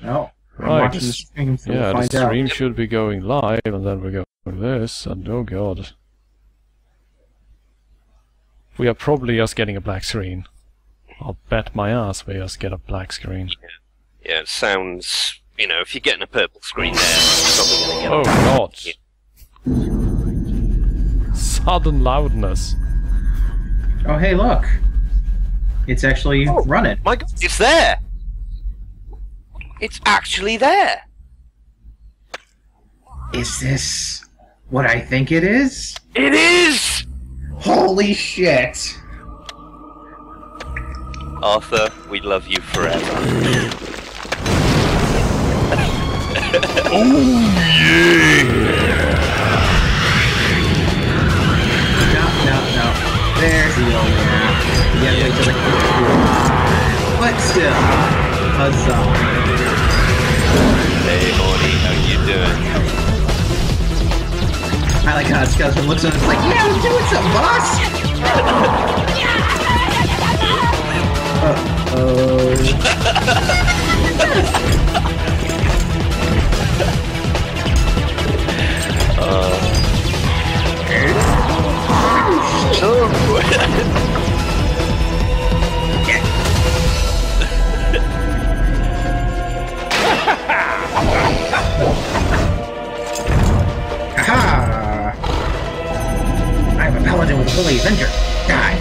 No. Right. The stream, so Yeah, we'll the find out. stream should be going live, and then we're going this, and oh god. We are probably just getting a black screen. I'll bet my ass we just get a black screen. Yeah, it sounds... You know, if you're getting a purple screen there, you're probably Oh going to get god! Sudden loudness. Oh, hey, look. It's actually running. My god, it's there! It's actually there! Is this what I think it is? It is! Holy shit! Arthur, we love you forever. Oh yeah! No. There's the old man. Yeah, wait till but still. Huzzah. Hey, Morty, how you doing? I like how Skeleton looks at us like, yeah, I'm doing something, boss! Haha! I'm a paladin with a holy avenger. Die!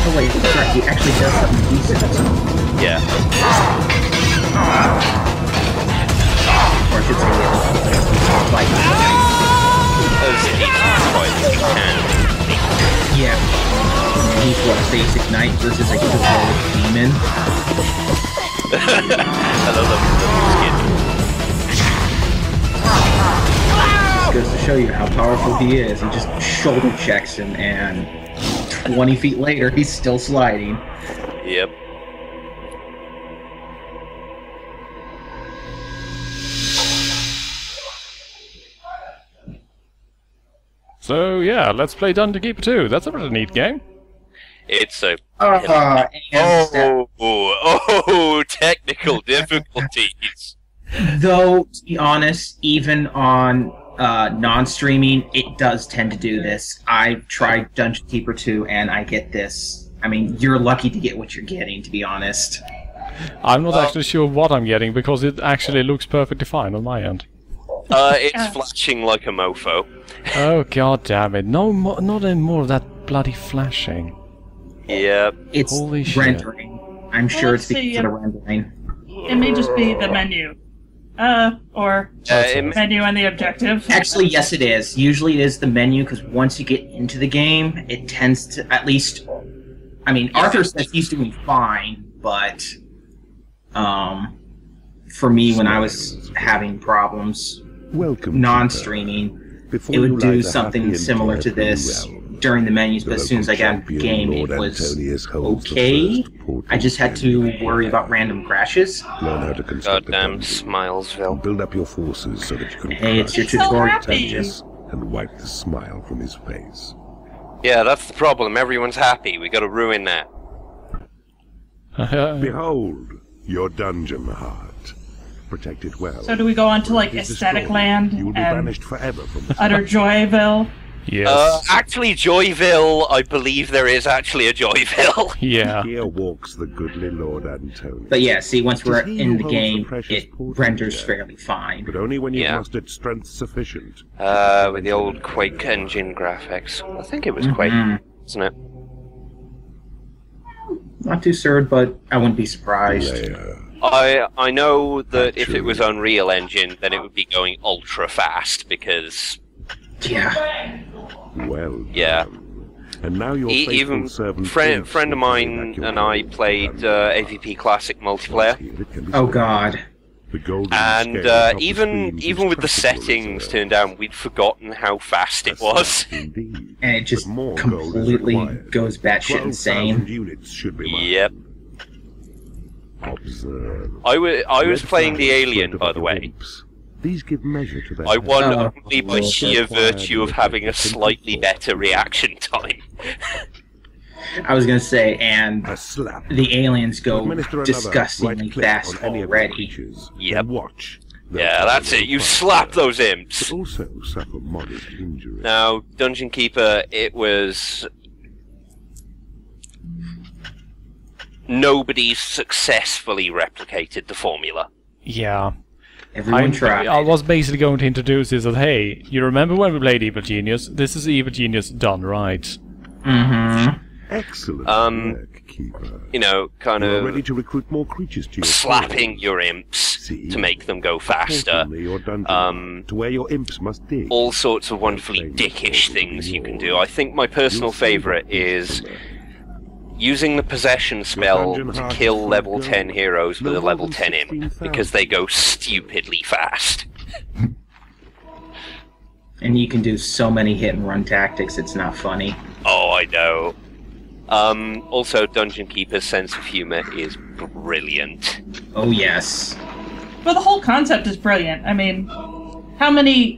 Oh wait, that's right, he actually does something decent. Yeah. Or I should say, like... As easy as you can. Yeah. He's what, a basic knight versus a heroic demon? I love that. Goes to show you how powerful he is. He just shoulder checks him, and 20 feet later, he's still sliding. Yep. So yeah, let's play Dungeon Keeper 2. That's a pretty neat game. It's a... technical difficulties. Though, to be honest, even on non-streaming, it does tend to do this. I've tried Dungeon Keeper 2, and I get this. I mean, you're lucky to get what you're getting, to be honest. I'm not actually sure what I'm getting, because it actually looks perfectly fine on my end. It's flashing like a mofo. Oh god damn it. No, not any more of that bloody flashing. Yep. It's Holy shit. rendering. I'm sure let's it's because see, of the rendering. It may just be the menu. Or menu and the objective. Actually, yes, it is. Usually it is the menu, because once you get into the game, it tends to, at least... I mean, Arthur says he's doing fine, but... for me, when I was having problems non-streaming, it would do something similar to this during the menus, but as soon as I got into the game, it was okay. I just had to worry about random crashes. Goddamn Smilesville. Build up your forces so that you can Hey, it's your So tutorial. happy. and wipe the smile from his face. Yeah, that's the problem. Everyone's happy. We gotta ruin that. Behold, your dungeon heart. Protect it well. So do we go on to, like, If it is Aesthetic destroyed, Land you will be and banished forever from the Utter Joyville? Yes. Actually, Joyville, I believe there is actually a Joyville. Yeah. Here walks the goodly Lord Antonius. But yeah, see, once we're It is he in who the holds the game, precious it portal renders here. fairly fine. But only when you've Yeah. mustered strength sufficient. With the old Quake engine graphics. I think it was Quake, wasn't it? Not too certain, but I wouldn't be surprised. Layer. I know that if it was Unreal Engine, then it would be going ultra fast because Yeah. Well Yeah. done. And now your faithful even servant friend Imps will of mine evacuate and I the played dungeon. AVP Classic multiplayer, Here it can be Oh spared. god. The golden and scale atop the even screen with the is practical settings as turned down, we'd forgotten how fast it was. Indeed. And it just But more gold is completely required. goes batshit 12,000 insane. units should be mined. Yep. Observe. I was Red playing the flags Alien, float by the above way. Imps. These give measure to their I won only by sheer virtue of having a slightly better reaction time. I was going to say, and the aliens go disgustingly fast already. Yep. Yeah, that's it. You slap those imps. Also suffer modest injury. Now, Dungeon Keeper, it was... Nobody successfully replicated the formula. Yeah. Everyone tried. I was basically going to introduce this as, hey, you remember when we played Evil Genius? This is Evil Genius done right. Mm-hmm. Excellent work, Keeper. You know, kind of ready to recruit more creatures to your slapping your imps to make them go faster. To where your imps must dig. All sorts of wonderfully dickish things you can do. I think my personal favourite is using the possession spell to kill level 10 heroes with a level 10 imp, because they go stupidly fast. And you can do so many hit and run tactics, it's not funny. Oh, I know. Also, Dungeon Keeper's sense of humour is brilliant. Oh, yes. Well, the whole concept is brilliant. I mean, how many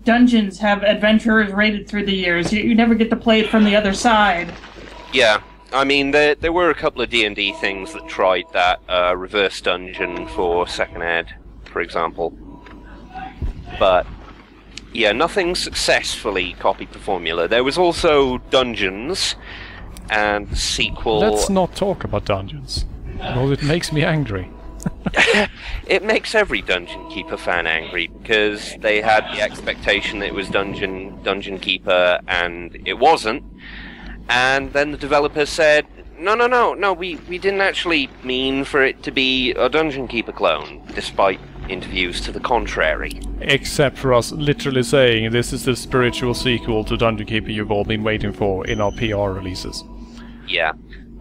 dungeons have adventurers raided through the years? You never get to play it from the other side. Yeah. I mean, there were a couple of D&D things that tried that. Reverse Dungeon for 2nd Ed, for example. But, yeah, nothing successfully copied the formula. There was also Dungeons, and the sequel... Let's not talk about Dungeons, because it makes me angry. It makes every Dungeon Keeper fan angry, because they had the expectation that it was Dungeon Keeper, and it wasn't. And then the developers said, no, we didn't actually mean for it to be a Dungeon Keeper clone, despite interviews to the contrary. Except for us literally saying this is the spiritual sequel to Dungeon Keeper you've all been waiting for in our PR releases. Yeah.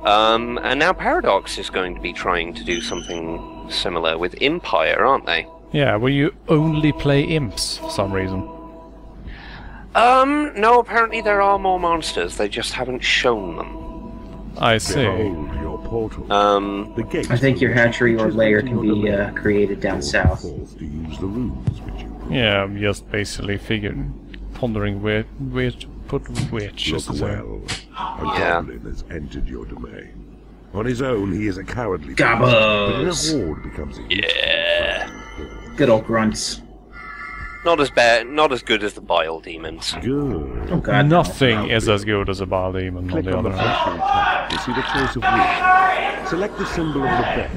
And now Paradox is going to be trying to do something similar with Empire, aren't they? Yeah, where you only play imps for some reason. No, apparently there are more monsters, they just haven't shown them. I see. Your portal. I think your hatchery or lair can be created down south. Yeah, I'm just basically pondering where to put which. Look well. A goblin has entered your domain. On his own, he is a cowardly beast, but in a horde becomes a Good old grunts. Not as bad, not as good as the Bile demons. Good. Oh God, nothing is as good as a Bile demon. Click on the other hand. tab to see the choice of which. Select the symbol of the bed.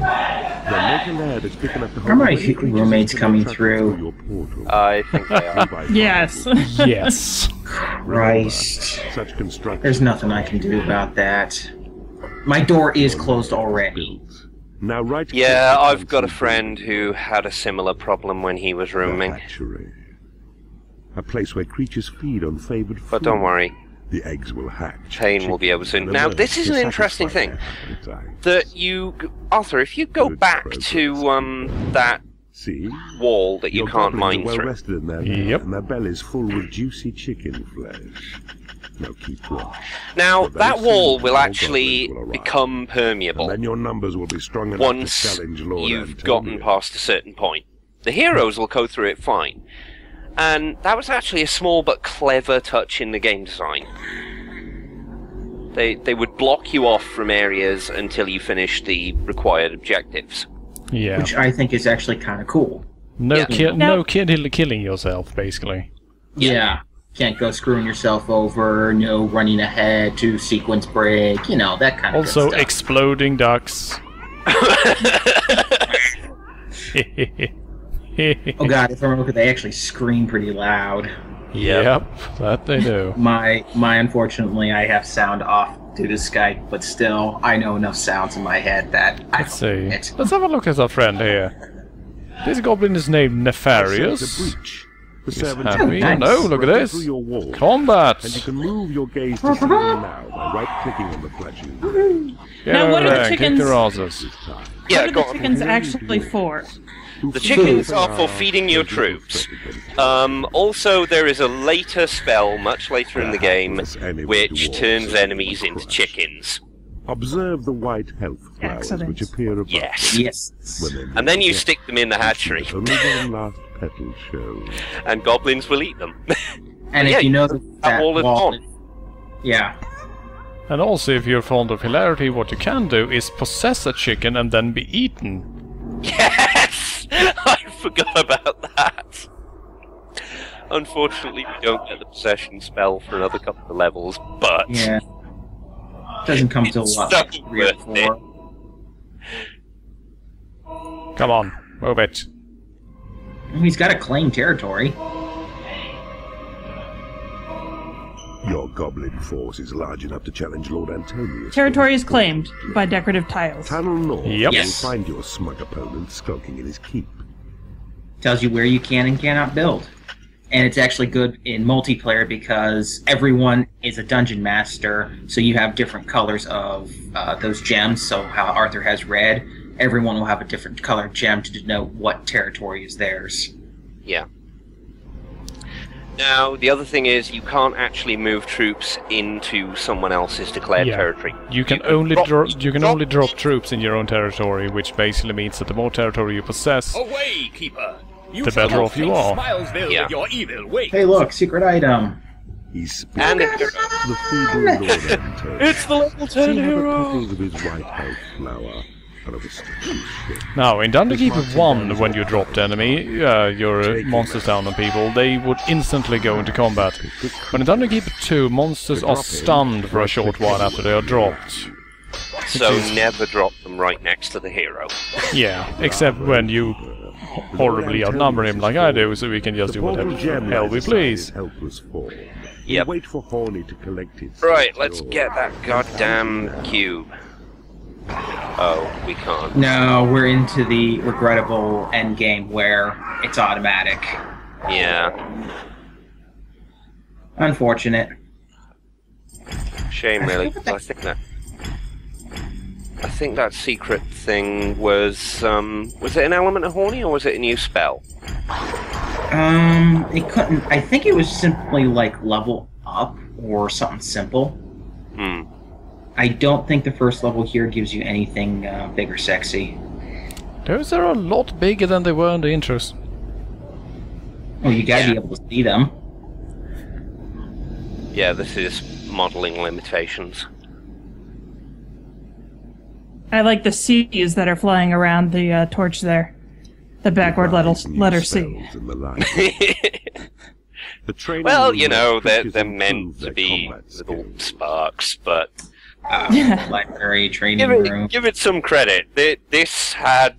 Then make a lair that's big enough to hold. Are my roommates coming through? Your portal. I think they are. Yes. Yes. Christ. Such construction. There's nothing I can do about that. My door is closed already. Now right. Yeah, I've got a friend who had a similar problem when he was rooming. A place where creatures feed on favored food. But don't worry. The eggs will hatch. Pain will be able to... Now, this is an interesting thing. That you... Arthur, if you go back to, that wall that you can't mine through... Yep. And their bellies full with juicy chicken flesh. Now keep watch. Now, that wall will actually become permeable. And then your numbers will be strong enough once to challenge Lord you've gotten past a certain point. The heroes will go through it fine. And that was actually a small but clever touch in the game design. They would block you off from areas until you finish the required objectives. Yeah. Which I think is actually kind of cool. No killing yourself, basically. Yeah. Can't go screwing yourself over, no running ahead to sequence break, you know, that kind of Also, good stuff. exploding ducks. Oh God, if I remember, they actually scream pretty loud. Yep, that they do. My unfortunately, I have sound off due to Skype, but still, I know enough sounds in my head that Let's see. Let's have a look at our friend here. This goblin is named Nefarious. Happy. Nice. No, look at this. Combat. And you can move your gaze to see now by right-clicking on the flashing. Now, what are the chickens? Yeah, what are the chickens actually for? The chickens are for feeding your troops. Also, there is a later spell, much later in the game, which turns enemies into chickens. Observe the white health flowers which appear above. Yes. Yes. And then you stick them in the hatchery. Only one last petal shows. And goblins will eat them. And if you know that wall is on. Yeah. And also, if you're fond of hilarity, what you can do is possess a chicken and then be eaten. Yes! I forgot about that. Unfortunately, we don't get the possession spell for another couple of levels, but... Yeah. Doesn't come till what, like 3 or 4? Come on, move it. He's got to claim territory. Your goblin force is large enough to challenge Lord Antonius. Territory is claimed by decorative tiles. Tunnel north, Yep. you'll find your smug opponent skulking in his keep. Tells you where you can and cannot build. And it's actually good in multiplayer because everyone is a dungeon master, so you have different colors of those gems. So how Arthur has red, everyone will have a different colored gem to denote what territory is theirs. Yeah. Now, the other thing is, you can't actually move troops into someone else's declared territory. You can only drop troops in your own territory, which basically means that the more territory you possess, away, keeper. The better off you are. Yeah. Your evil way. Hey, look, secret item. He's And the feeble Lord Antonius. it's the level 10 See how the hero! petals of his white health flower out of a sticky ship. now in Dungeon Keeper 1, when you dropped enemy, your monsters down on people, they would instantly go into combat. But in Dungeon Keeper 2, monsters are stunned for a short while after they are dropped. So never drop them right next to the hero. Yeah, except when you horribly outnumber him like I do, so we can just do whatever the hell we please. Helpless fall. Yep. Wait for Horny to collect it. Right, let's get that goddamn cube. Oh, we can't. No, we're into the regrettable end game where it's automatic. Yeah. Unfortunate. Shame, really. I think that secret thing was it an element of Horny or was it a new spell? It couldn't. I think it was simply like level up or something simple. Hmm. I don't think the first level here gives you anything big or sexy. Those are a lot bigger than they were in the intros. Oh, you gotta be able to see them. Yeah, this is modeling limitations. I like the C's that are flying around the torch there. The backward letter C. Well, you know, they're meant to be little sparks, but... Library, training room. Give it some credit. This had...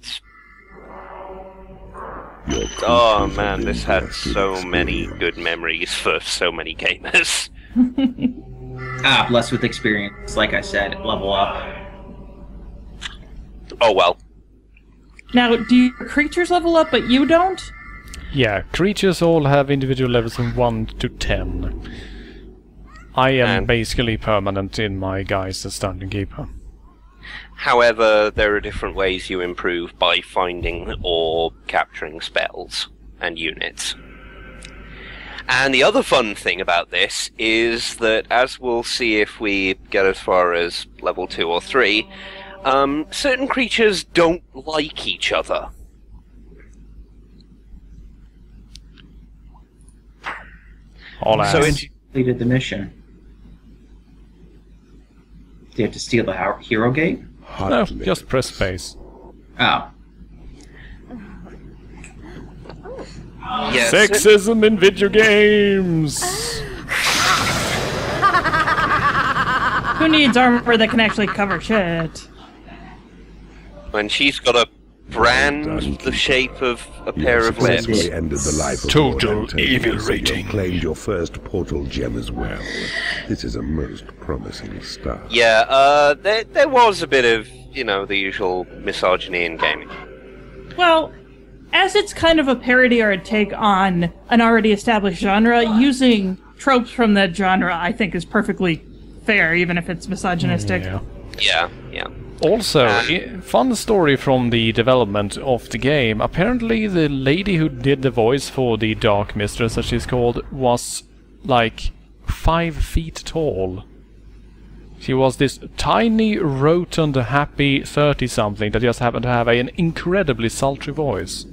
Oh man, this had so many good memories for so many gamers. Blessed with experience. Like I said, level up. Oh well. Now, do your creatures level up, but you don't? Yeah, creatures all have individual levels from 1 to 10. I am basically permanent in my guise as Dungeon Keeper. However, there are different ways you improve by finding or capturing spells and units. And the other fun thing about this is that, as we'll see if we get as far as level 2 or 3, certain creatures don't like each other. So it completed the mission. Do you have to steal the hero gate? No, just press space. Oh. Yes. Sexism in video games! Who needs armor that can actually cover shit? When she's got a brand the shape of a pair of lips. Ended the life of Total evil rating. Claimed your first portal gem as well. This is a most promising start. Yeah, there was a bit of, you know, the usual misogyny in gaming. Well, as it's kind of a parody or a take on an already established genre, using tropes from that genre I think is perfectly fair, even if it's misogynistic. Yeah. Also, fun story from the development of the game. Apparently the lady who did the voice for the Dark Mistress, as she's called, was like 5 feet tall. She was this tiny, rotund, happy 30-something that just happened to have an incredibly sultry voice.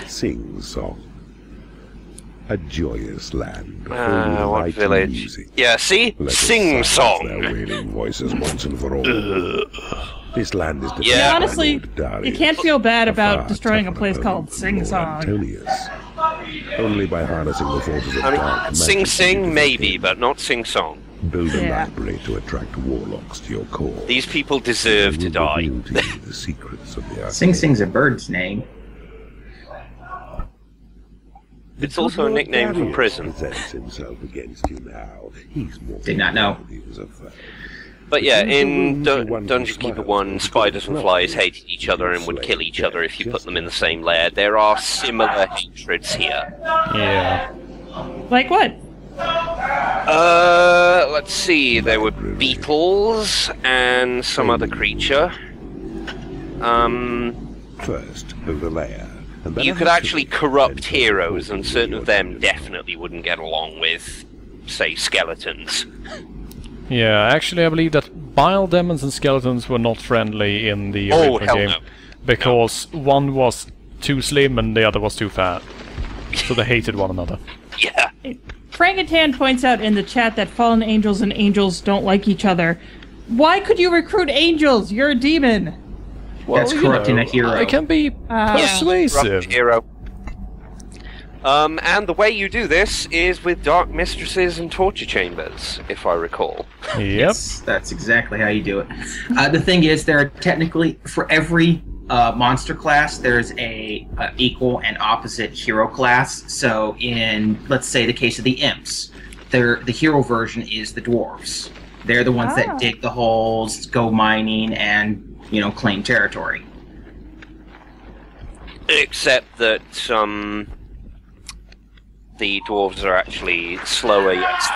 Sing Song. A joyous land. What village? Yeah, see? Sing Song. Their wailing voices once and for all. This land is yeah, honestly, you can't feel bad about destroying a place called Sing Song. Only by harnessing the forces of dark Sing Sing, maybe, but not Sing Song. Build a library to attract warlocks to your cause. These people deserve to die. The secrets of the Sing Sing's a bird's name. It's also a nickname for prison. Himself against you now. He's more Did not know. But yeah, in Dungeon Keeper 1, spiders and flies hated each other and would kill each other if you put them in the same lair. There are similar hatreds here. Yeah. Like what? Let's see. There were beetles and some other creature. First, build a lair. You could actually corrupt heroes, and certain of them definitely wouldn't get along with, say, skeletons. Yeah, actually I believe that Bile demons and skeletons were not friendly in the original game. No. Because one was too slim and the other was too fat. So they hated one another. Yeah. Frankentan points out in the chat that fallen angels and angels don't like each other. Why could you recruit angels? You're a demon. Well, that's corrupting a hero. It can be persuasive. Hero. And the way you do this is with dark mistresses and torture chambers, if I recall. Yep. Yes, that's exactly how you do it. The thing is, there are technically, for every monster class, there's a equal and opposite hero class. So in, let's say, the case of the Imps, the hero version is the dwarves. They're the ones that dig the holes, go mining, and claim territory. Except that the dwarves are actually slower, yes.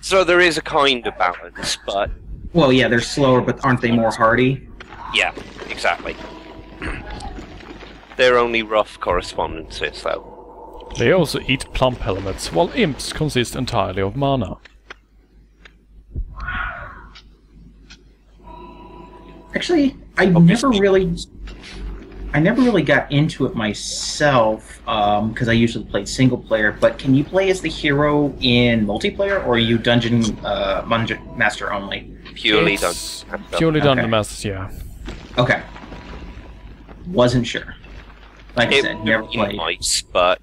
So there is a kind of balance, but... Well, yeah, they're slower, but aren't they more hardy? Yeah, exactly. They're only rough correspondences, though. They also eat plump helmets, while imps consist entirely of mana. Actually, I never really got into it myself because I usually played single player. But can you play as the hero in multiplayer, or are you dungeon master only? Purely dungeon. Purely dungeon masters, yeah. Okay. Wasn't sure. Like I said, never played. Nice, but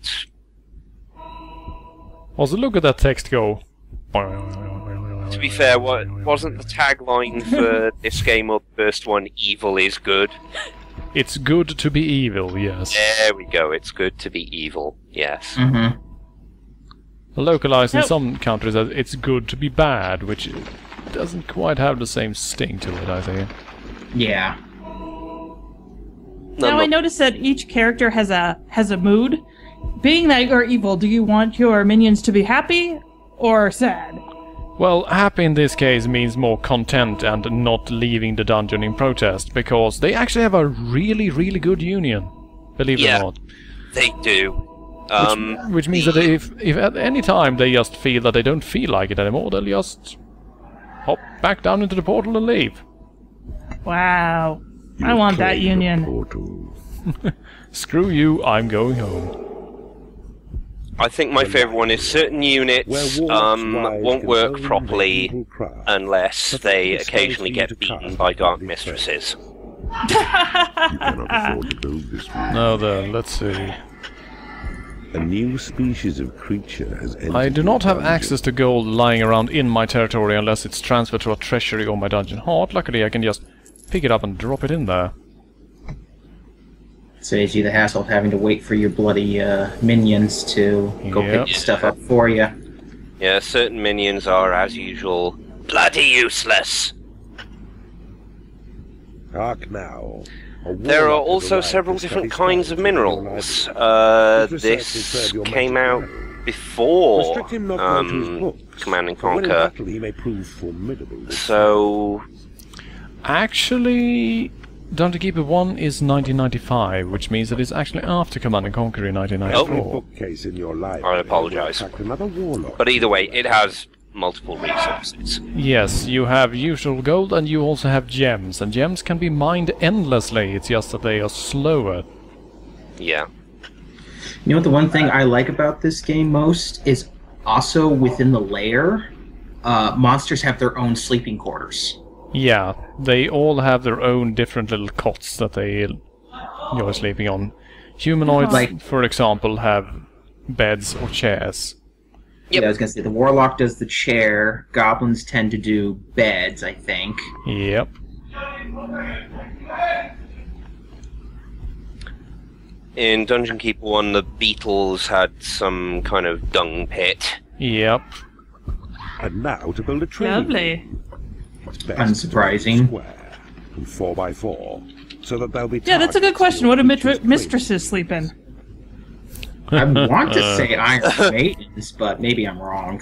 Also, look at that text go. to be fair, wasn't the tagline for this game or the first one, "Evil is good"? It's good to be evil, yes. There we go, it's good to be evil, yes. Mm-hmm. Localized in some countries as it's good to be bad, which doesn't quite have the same sting to it, I think. Yeah. Now I notice that each character has a mood. Being that you're evil, do you want your minions to be happy or sad? Well, happy in this case means more content and not leaving the dungeon in protest, because they actually have a really, really good union, believe it or not. They do. Which means that if at any time they just feel that they don't feel like it anymore, they'll just hop back down into the portal and leave. Wow. I want that union. Screw you, I'm going home. I think my favourite one is certain units won't work properly unless they occasionally get beaten by dark mistresses. Now then, let's see. A new species of creature has entered. I do not have access to gold lying around in my territory unless it's transferred to a treasury or my dungeon heart. Luckily I can just pick it up and drop it in there. Saves you the hassle of having to wait for your bloody minions to go pick stuff up for you. Yeah, certain minions are, as usual, bloody useless. Hark now. There are also several different kinds of minerals. This came out before Command and Conquer. So... Actually... Dungeon Keeper 1 is 1995, which means that it's actually after Command & Conquer in 1994. I apologise. But either way, it has multiple resources. Yes, you have usual gold and you also have gems, and gems can be mined endlessly, it's just that they are slower. Yeah. You know what the one thing I like about this game most is also within the lair, monsters have their own sleeping quarters. Yeah, they all have their own different little cots that you're sleeping on. Humanoids, for example, have beds or chairs. Yep. Yeah, I was going to say, the Warlock does the chair, goblins tend to do beds, I think. Yep. In Dungeon Keeper 1, the beetles had some kind of dung pit. Yep. And now to build a training. Lovely. Unsurprising. 4x4, so that they'll be. Yeah, that's a good question. What do mistresses sleep in? I want to say Iron Maidens, but maybe I'm wrong.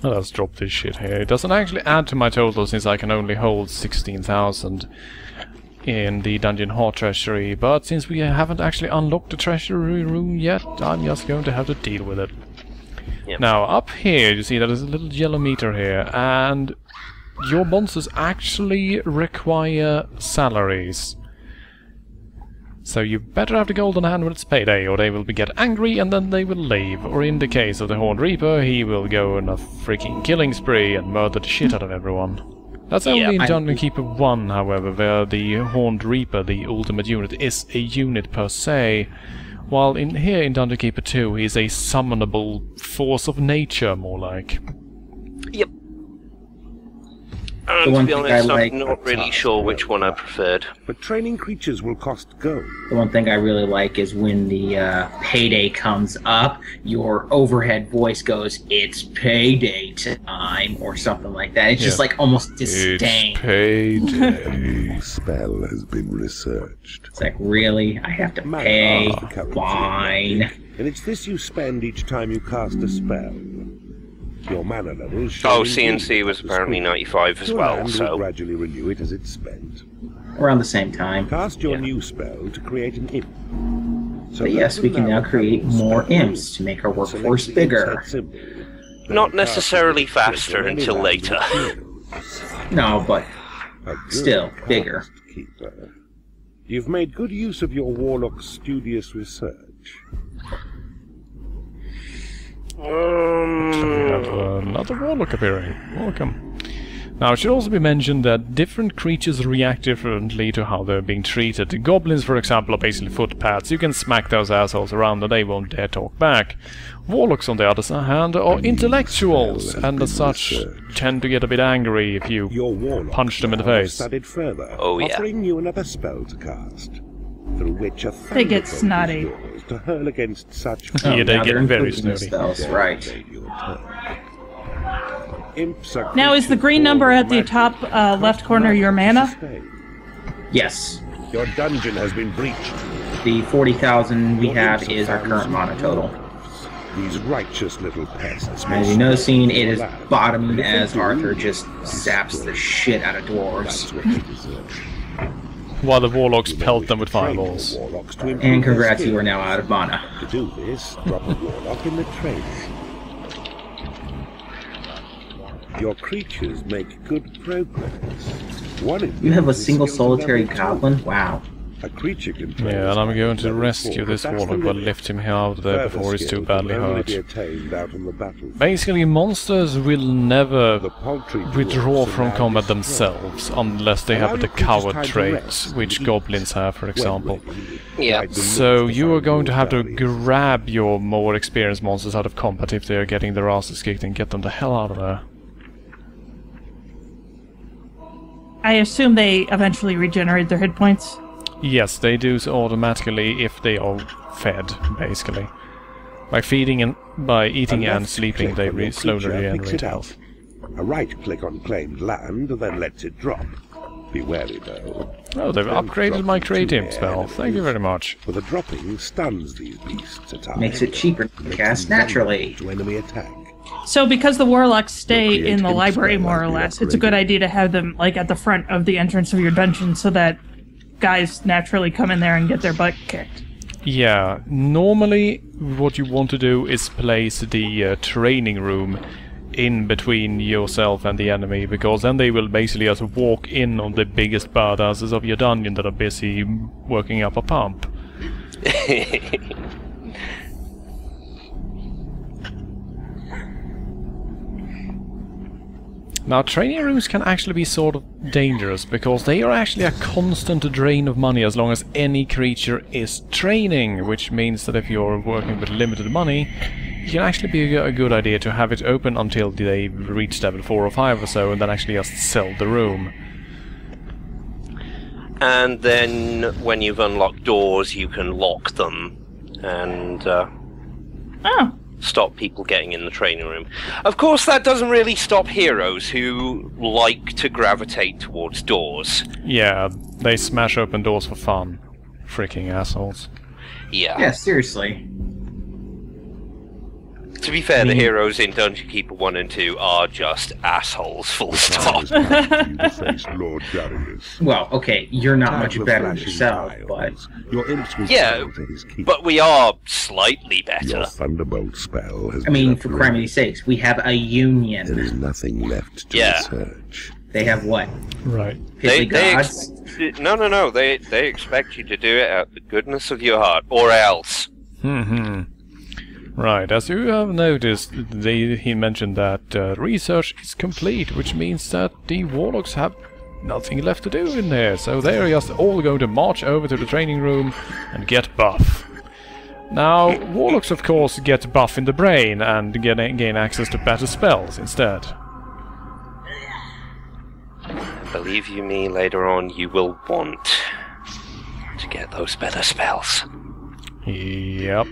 Oh, let's drop this shit here. It doesn't actually add to my total since I can only hold 16,000 in the Dungeon Heart Treasury, but since we haven't actually unlocked the treasury room yet, I'm just going to have to deal with it. Yep. Now, up here, you see there's a little yellow meter here, and your monsters actually require salaries. So you better have the golden hand when it's payday, or they will get angry and then they will leave. Or in the case of the Horned Reaper, he will go on a freaking killing spree and murder the shit out of everyone. That's only in Dungeon Keeper 1, however, where the Horned Reaper, the ultimate unit, is a unit per se. While here in Dungeon Keeper 2, he's a summonable force of nature, more like. Yep. And to be honest, I'm not really sure which one I preferred. But training creatures will cost gold. The one thing I really like is when the payday comes up, your overhead voice goes, "It's payday time," or something like that. It's just like almost disdain. It's payday. The spell has been researched. It's like, really? I have to pay? Fine. And it's this you spend each time you cast a spell. Your mana level. Oh, CNC was apparently 95 as well, so will gradually renew it as it's spent. Around the same time. Cast your new spell to create an imp. So but yes, we can now create more imps to make our workforce bigger. Not necessarily faster until later. No, but still bigger. You've made good use of your Warlock's studious research. We have another Warlock appearing. Welcome. Now, it should also be mentioned that different creatures react differently to how they're being treated. The goblins, for example, are basically footpads. You can smack those assholes around and they won't dare talk back. Warlocks, on the other hand, are intellectuals, and as such, tend to get a bit angry if you punch them in the face. Oh, yeah. Offering you another spell to cast, through which a they get snotty. To hurl against such yeah, they get very snooty. Right. Now, is the green number at the top left corner your mana? Yes. Your dungeon has been breached. The 40,000 we have is our current mana total. These righteous little pests. As you know, it is bottoming as Arthur just zaps the shit out of dwarves. While the Warlocks pelt them with fireballs. And congrats, you are now out of mana. To do this, drop a Warlock in the trade. Your creatures make good progress. You have a single solitary goblin? Wow. A creature can yeah, and I'm going to rescue this Warlock, but lift him out there before he's too badly hurt. Basically, monsters will never withdraw from combat themselves, unless they have the coward trait, which goblins have, for example. Yeah. So you are going to have to grab your more experienced monsters out of combat if they are getting their asses kicked and get them the hell out of there. I assume they eventually regenerate their hit points? Yes, they do so automatically if they are fed, basically. By feeding and by eating and sleeping, they slowly regenerate health. A right click on claimed land, then lets it drop. Be wary though. Oh, they've upgraded my creative spell. Thank you very much. For the dropping stuns these beasts at times. Makes it cheaper to cast naturally. To enemy attack. So because the Warlocks stay in the library more or less, it's a good idea to have them like at the front of the entrance of your dungeon so that guys naturally come in there and get their butt kicked. Yeah, normally what you want to do is place the training room in between yourself and the enemy, because then they will basically just walk in on the biggest badasses of your dungeon that are busy working up a pump. Now, training rooms can actually be sort of dangerous, because they are actually a constant drain of money as long as any creature is training, which means that if you're working with limited money, it can actually be a good idea to have it open until they reach level 4 or 5 or so, and then actually just sell the room. And then, when you've unlocked doors, you can lock them, and stop people getting in the training room. Of course, that doesn't really stop heroes who like to gravitate towards doors. Yeah, they smash open doors for fun. Freaking assholes. Yeah. Yeah, seriously. To be fair, the heroes in Dungeon Keeper 1 and 2 are just assholes, full stop. Lord Darius. Well, okay, you're not much better yourself, but... Your imps will yeah, but we are slightly better. Your thunderbolt spell has I mean, for criminy's sakes, we have a union. There is nothing left to research. They have what? Right. Gods? No. They expect you to do it out of the goodness of your heart, or else. Right, as you have noticed, he mentioned that research is complete, which means that the Warlocks have nothing left to do in there, so they're just all going to march over to the training room and get buff. Now, Warlocks of course get buff in the brain and gain access to better spells instead. Believe you me, later on you will want to get those better spells. Yep.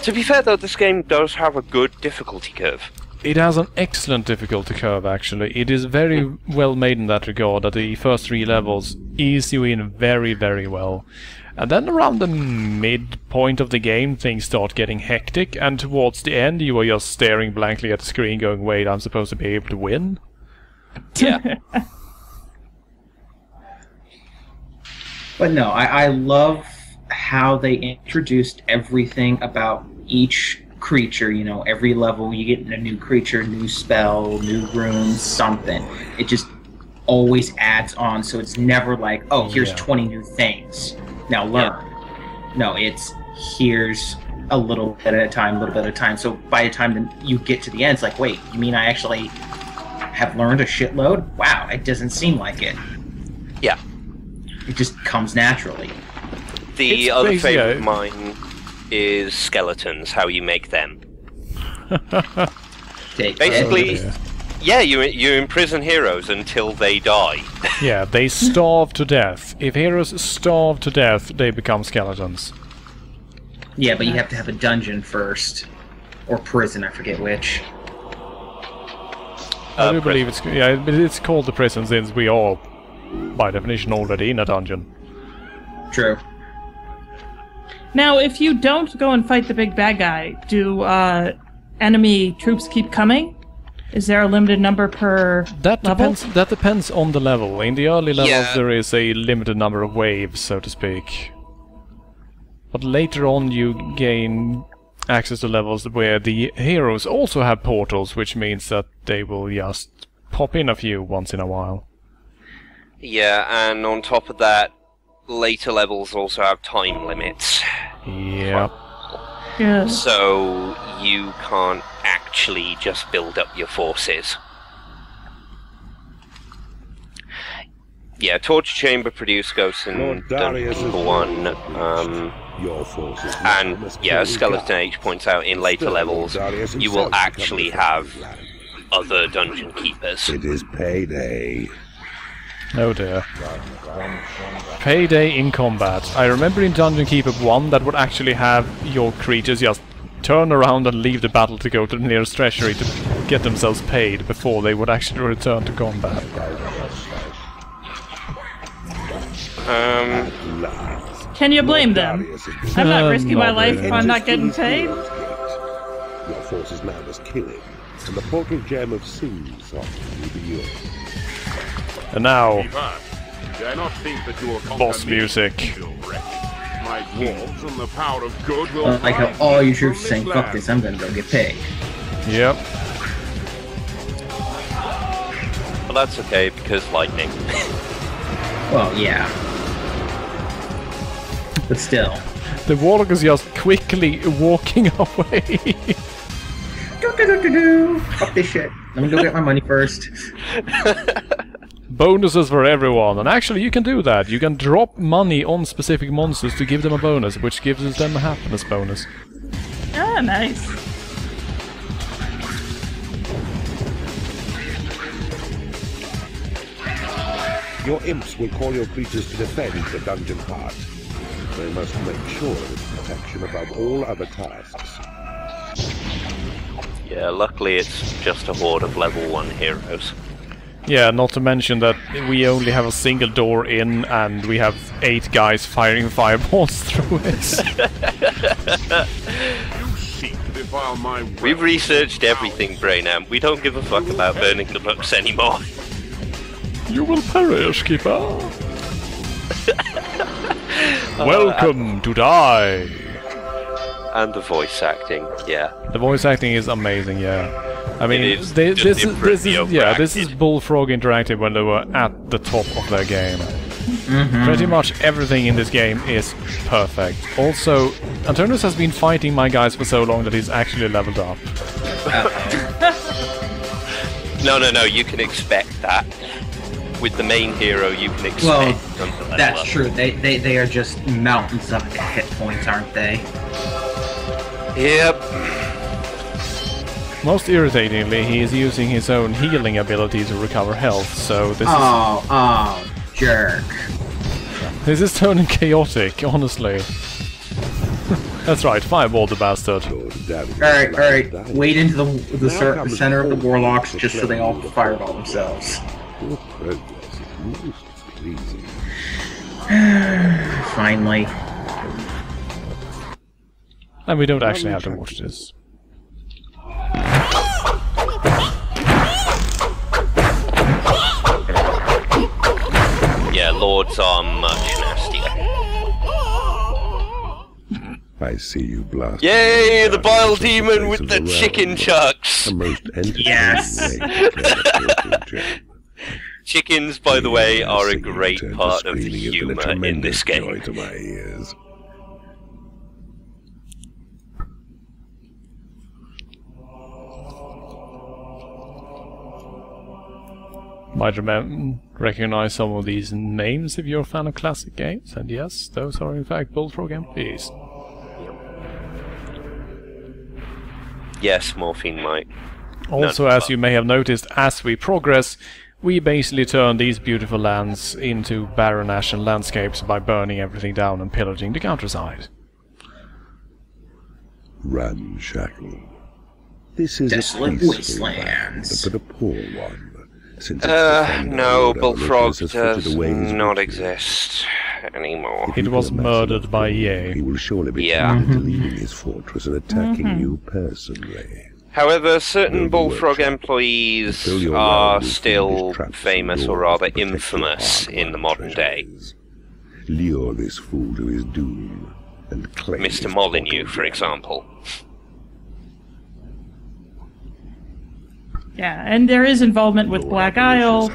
To be fair though, this game does have a good difficulty curve. It has an excellent difficulty curve, actually. It is very well made in that regard, that the first 3 levels ease you in very, very well. And then around the midpoint of the game, things start getting hectic, and towards the end you are just staring blankly at the screen going, wait, I'm supposed to be able to win? Yeah. But no, I love how they introduced everything about each creature. You know, every level you get a new creature, new spell, new rune, something. It just always adds on, so it's never like, oh, here's 20 new things, now learn. No, it's here's a little bit at a time, so by the time you get to the end, it's like, wait, you mean I actually have learned a shitload? Wow, it doesn't seem like it. Yeah. It just comes naturally. The other favourite of mine is skeletons, how you make them. Basically, you imprison heroes until they die. Yeah, they starve to death. If heroes starve to death, they become skeletons. Yeah, but you have to have a dungeon first. Or prison, I forget which. I do believe it's called the prison, since we are, by definition, already in a dungeon. True. Now, if you don't go and fight the big bad guy, do enemy troops keep coming? Is there a limited number per level? That depends on the level. In the early levels there is a limited number of waves, so to speak. But later on you gain access to levels where the heroes also have portals, which means that they will just pop in a few once in a while. Yeah, and on top of that, later levels also have time limits. Yep. Yeah. So you can't actually just build up your forces. Yeah, Torture Chamber produced ghosts in Dungeon Keeper 1. And yeah, as Skeleton H points out, in later levels, you will actually have other Dungeon Keepers. It is payday. Oh dear. Payday in combat. I remember in Dungeon Keeper 1 that would actually have your creatures just turn around and leave the battle to go to the nearest treasury to get themselves paid before they would actually return to combat. Can you blame them? I'm not risking my life if I'm not getting paid. Your forces now must kill him, and the portal gem of Sandbox will be yours. And now, boss music. my dwarves, and the power of good will like how all your troops are saying, fuck this, I'm gonna go get paid. Yep. Well, that's okay, because lightning. Well, yeah. But still. The Warlock is just quickly walking away. Fuck this shit. Let me go get my money first. Bonuses for everyone, and actually you can do that. You can drop money on specific monsters to give them a bonus, which gives them a happiness bonus. Ah, nice. Your imps will call your creatures to defend the dungeon part. They must make sure of its protection above all other tasks. Yeah, luckily it's just a horde of level 1 heroes. Yeah, not to mention that we only have a single door in, and we have 8 guys firing fireballs through it. You seek to defile my We've researched everything, Brainam. We don't give a fuck about burning the books anymore. You will perish, Keeper. Welcome to die. And the voice acting, yeah. The voice acting is amazing, yeah. I mean, this is Bullfrog Interactive when they were at the top of their game. Pretty much everything in this game is perfect. Also, Antonius has been fighting my guys for so long that he's actually leveled up. No, you can expect that. With the main hero, you can expect them to level that's up. true. They are just mountains of hit points, aren't they? Yep. Most irritatingly, he is using his own healing ability to recover health, so this is... jerk. This is turning chaotic, honestly. That's right, fireball the bastard. Alright. Wade into the center of the Warlocks just so they all fireball themselves. Your progress is most pleasing. Finally. And we don't actually have to watch this. Yeah, lords are much nastier. I see you blast. Yay, the Bile demon with the chicken chucks! Yes! Chickens, by the way, are a great part of the humour in this game. Might recognize some of these names if you're a fan of classic games, and yes, those are in fact Bullfrog MPs. Yes, Morphine might. Also, as you may have noticed, as we progress, we basically turn these beautiful lands into barren ashen landscapes by burning everything down and pillaging the countryside. Run, Shackle. This is desolate a wasteland, but a poor one. No, Bullfrog does not exist anymore. It was murdered by EA. He will surely be committed to leaving his fortress and attacking you personally. However, certain Bullfrog employees are still famous, or rather infamous, in the modern day. Lure this fool to his doom and claim Mr. Molyneux, for example. Yeah, and there is involvement with Black Isle.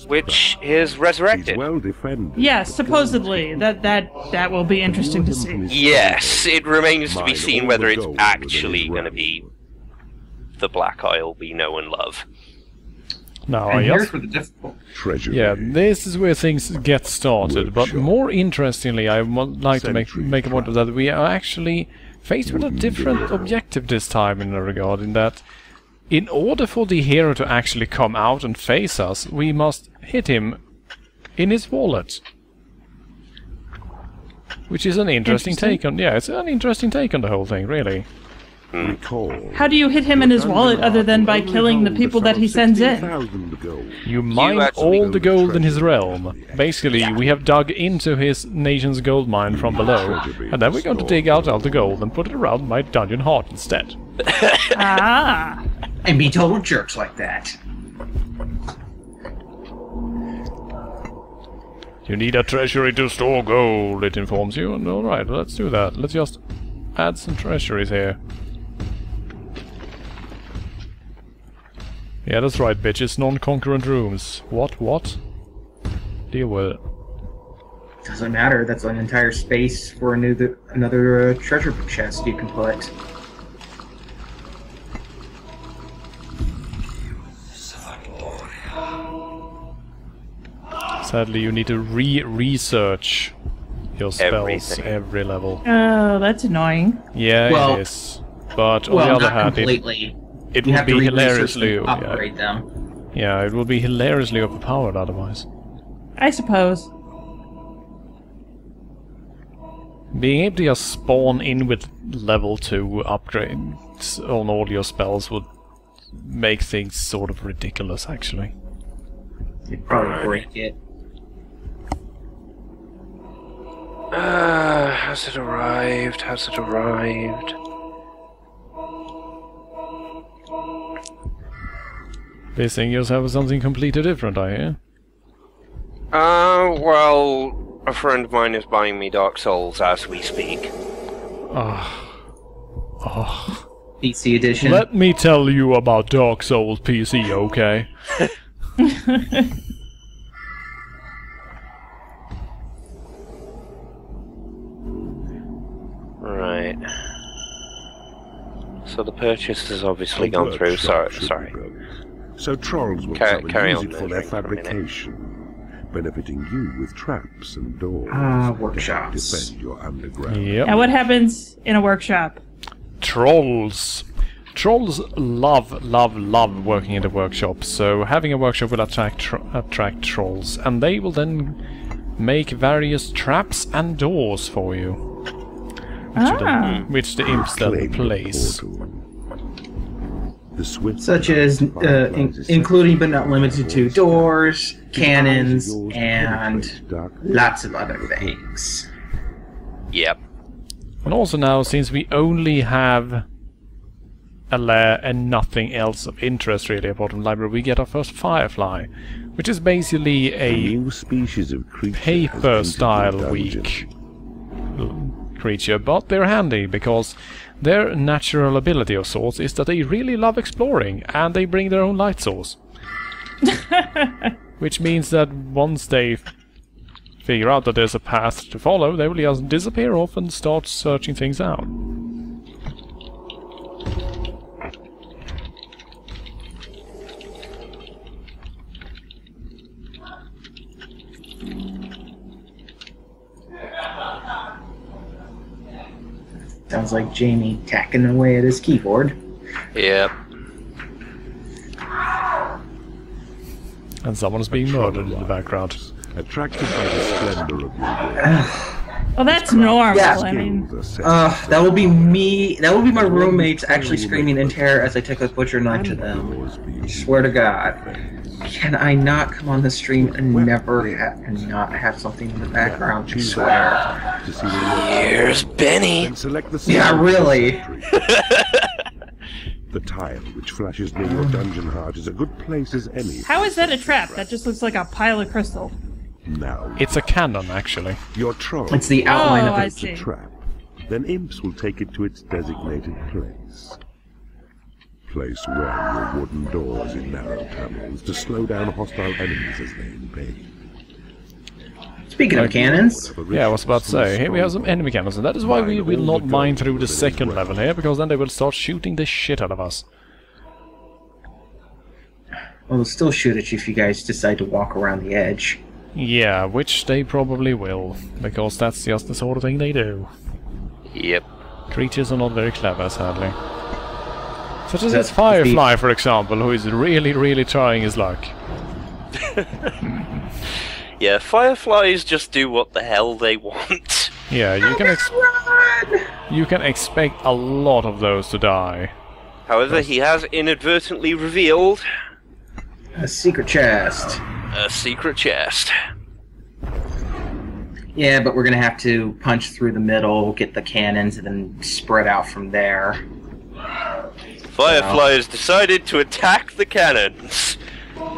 Which is resurrected. Well defended. Yes, supposedly. That will be interesting to see. Yes, it remains to be seen whether it's actually going to be the Black Isle we know and love. Now, here's where the difficult treasure. Yeah, this is where things get started. But more interestingly, I would like to make a point of that we are actually faced with a different objective this time in a regard, in that in order for the hero to actually come out and face us, we must hit him in his wallet. Which is an interesting take on... Yeah, it's an interesting take on the whole thing, really. How do you hit him in his wallet other than by killing the people that he sends in? You mine all the gold in his realm. Basically, we have dug into his nation's gold mine from below, and then we're going to dig out all the gold and put it around my dungeon heart instead. Ah! And be total jerks like that. You need a treasury to store gold, it informs you. And alright, let's do that. Let's just add some treasuries here. Yeah, that's right, bitches. Non-concurrent rooms. What? Deal with it. Doesn't matter. That's an entire space for another treasure chest you can put. Sadly, you need to research your spells every level. Oh, that's annoying. Yeah, it is. But on the other hand, it would be hilariously upgrade them. Yeah, it would be hilariously overpowered otherwise. I suppose. Being able to just spawn in with level 2 upgrades on all your spells would make things sort of ridiculous, actually. You'd probably break it. Has it arrived? Has it arrived? This thing yours have something completely different, I hear. Well, a friend of mine is buying me Dark Souls as we speak. PC edition. Let me tell you about Dark Souls PC, okay? Right. So the purchase has obviously gone through. Sorry. So trolls will carry use on it for their fabrication, benefiting you with traps and doors. Workshops. To defend your underground. Yep. Now what happens in a workshop? Trolls. Trolls love working in the workshop, so having a workshop will attract trolls, and they will then make various traps and doors for you, which the imps then place. Such as, including but not limited to doors, cannons, and lots of other things. Yep. And also now, since we only have a lair and nothing else of interest really apart from library, we get our first firefly, which is basically a new species of paper-style weak creature, but they're handy because their natural ability of sorts is that they really love exploring, and they bring their own light source. Which means that once they figure out that there's a path to follow, they will just disappear off and start searching things out. Sounds like Jamie tacking away at his keyboard. Yep. And someone's being murdered in the background. Attracted by the splendor of your work. Well, that's normal. Yeah. I mean, that will be me. That will be my roommates actually screaming in terror as I take a butcher knife to them. Swear to God. Can I not come on the stream and not have something in the background? I swear. Here's Benny. Yeah, really. The tile which flashes near your dungeon heart is a good place as any. How is that a trap? That just looks like a pile of crystal. Now, it's a cannon, actually. Your troll. It's the outline of a trap. Then imps will take it to its designated place. Place where your wooden doors in narrow tunnels to slow down hostile enemies as they invade. Speaking of cannons, yeah, I was about to say, here we have some enemy cannons, and that is why we will not mine through the second level here, because then they will start shooting the shit out of us. Well, they'll still shoot at you if you guys decide to walk around the edge. Yeah, which they probably will, because that's just the sort of thing they do. Yep. Creatures are not very clever, sadly. Such as this Firefly, for example, who is really trying his luck. Yeah, Fireflies just do what the hell they want. Yeah, you can expect a lot of those to die. However, he has inadvertently revealed a secret chest. A secret chest. Yeah, but we're gonna have to punch through the middle, get the cannons, and then spread out from there. Firefly has decided to attack the cannons.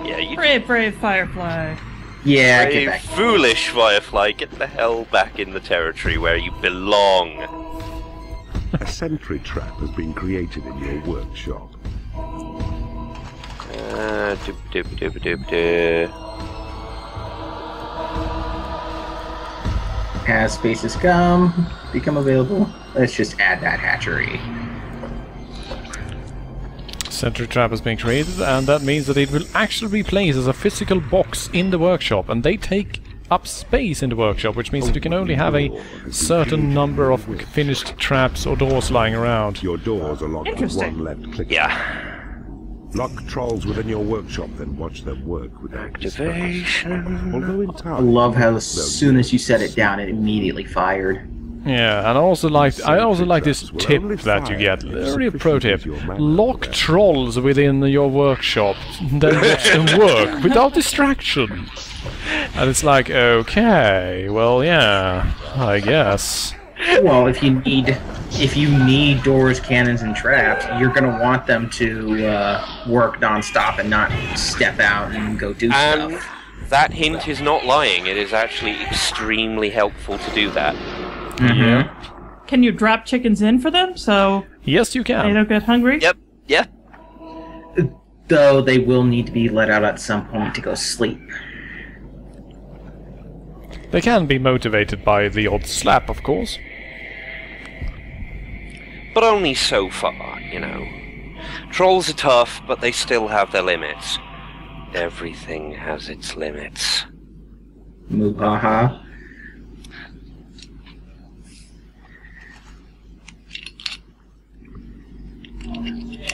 Yeah, brave Firefly. Yeah, You get back. foolish Firefly, get the hell back in the territory where you belong. A sentry trap has been created in your workshop. As spaces become available, let's just add that hatchery. Sentry trap is being created, and that means that it will actually be placed as a physical box in the workshop, and they take up space in the workshop, which means that you can only have a certain number of finished traps or doors lying around. Your doors are locked with one left click. Yeah. Lock trolls within your workshop, then watch them work without Activation. Although I entirely, love how as soon as you set it down, it immediately fired. Yeah, and I also like this tip that you get. Really a pro tip. Lock trolls within your workshop, then watch them work without distraction. And it's like, okay, well, yeah, I guess. Well, if you need doors, cannons, and traps, you're gonna want them to work non-stop and not step out and go do stuff. That hint is not lying. It is actually extremely helpful to do that. Yeah. Can you drop chickens in for them so Yes, you they can. don't get hungry? Yep. Yeah. Though they will need to be let out at some point to go sleep. They can be motivated by the odd slap, of course. But only so far, you know. Trolls are tough, but they still have their limits. Everything has its limits. Muhaha.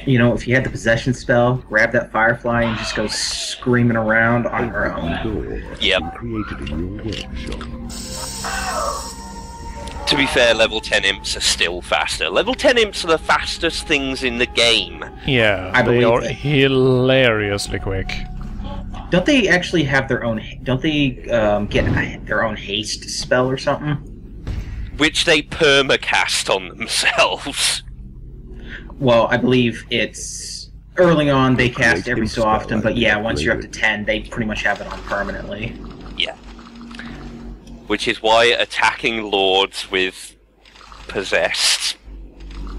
You know, if you had the possession spell, grab that Firefly and just go screaming around on her own. Yep. Created in your workshop. To be fair, level 10 imps are still faster. Level 10 imps are the fastest things in the game. Yeah, I they believe are it. hilariously quick. Don't they actually have their own... Don't they get their own haste spell or something? Which they permacast on themselves. Well, I believe it's... Early on, they cast every so often, but yeah, once you're up to 10, they pretty much have it on permanently. Yeah. Which is why attacking lords with possessed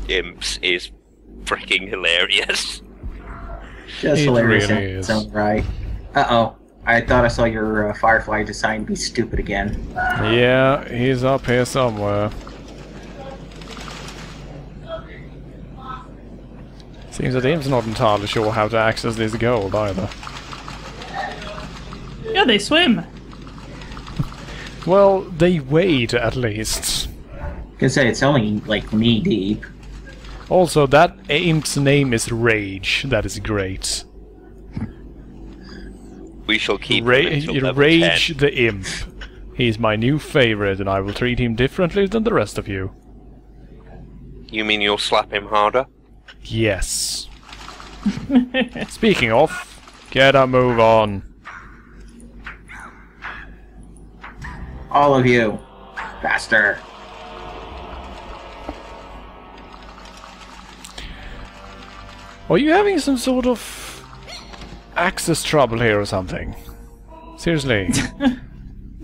imps is freaking hilarious. Just It hilarious really in is. its own right. Uh-oh. I thought I saw your Firefly decide to be stupid again. Yeah, he's up here somewhere. Seems that Im's not entirely sure how to access this gold either. Yeah, they swim. Well, they wade at least. I can say it's only like knee deep. Also, that Imp's name is Rage. That is great. We shall keep him until level Rage 10. the Imp. He's my new favorite, and I will treat him differently than the rest of you. You mean you'll slap him harder? Yes. Speaking of, get a move on. All of you. Faster. Are you having some sort of access trouble here or something? Seriously.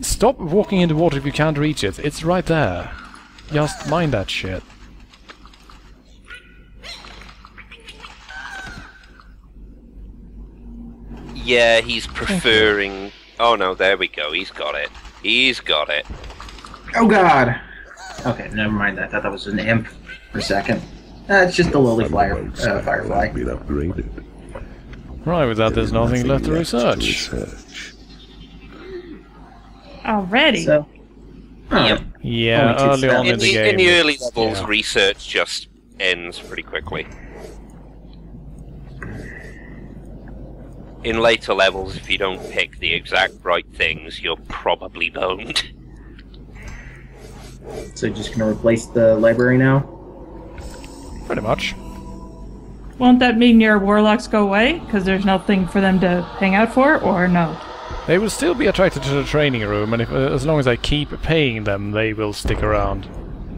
Stop walking in the water if you can't reach it. It's right there. Just mind that shit. Yeah, he's preferring... Oh no, there we go, he's got it. He's got it. Oh god! Okay, never mind that. I thought that was an imp for a second. It's just a lowly Firefly. Been upgraded. Right, with that there's nothing left to research. Already. So... Yep. Yeah, Only two early on in In the game. the early levels, yeah. research just ends pretty quickly. In later levels, if you don't pick the exact right things, you're probably boned. So just gonna replace the library now? Pretty much. Won't that mean your warlocks go away? Because there's nothing for them to hang out for, or no? They will still be attracted to the training room, and if, as long as I keep paying them, they will stick around.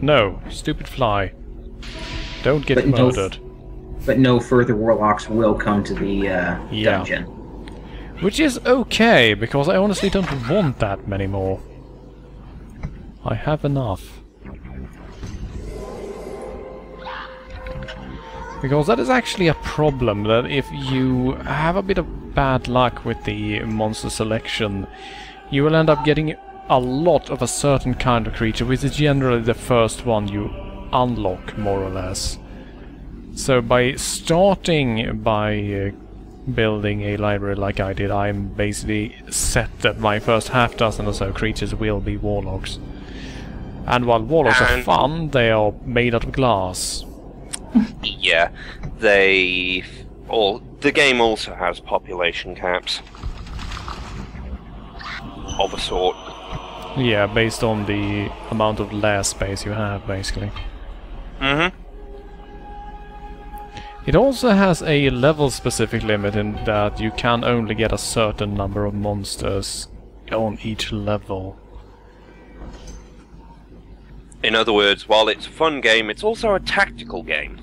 No, stupid fly. Don't get murdered. But no further warlocks will come to the dungeon. Which is okay, because I honestly don't want that many more. I have enough. Because that is actually a problem, that if you have a bit of bad luck with the monster selection, you will end up getting a lot of a certain kind of creature, which is generally the first one you unlock, more or less. So by starting by building a library like I did, I'm basically set that my first half dozen or so creatures will be Warlocks. And while Warlocks are fun, they are made out of glass. Yeah, the game also has population caps of a sort. Yeah, based on the amount of lair space you have, basically. It also has a level-specific limit in that you can only get a certain number of monsters on each level. In other words, while it's a fun game, it's also a tactical game.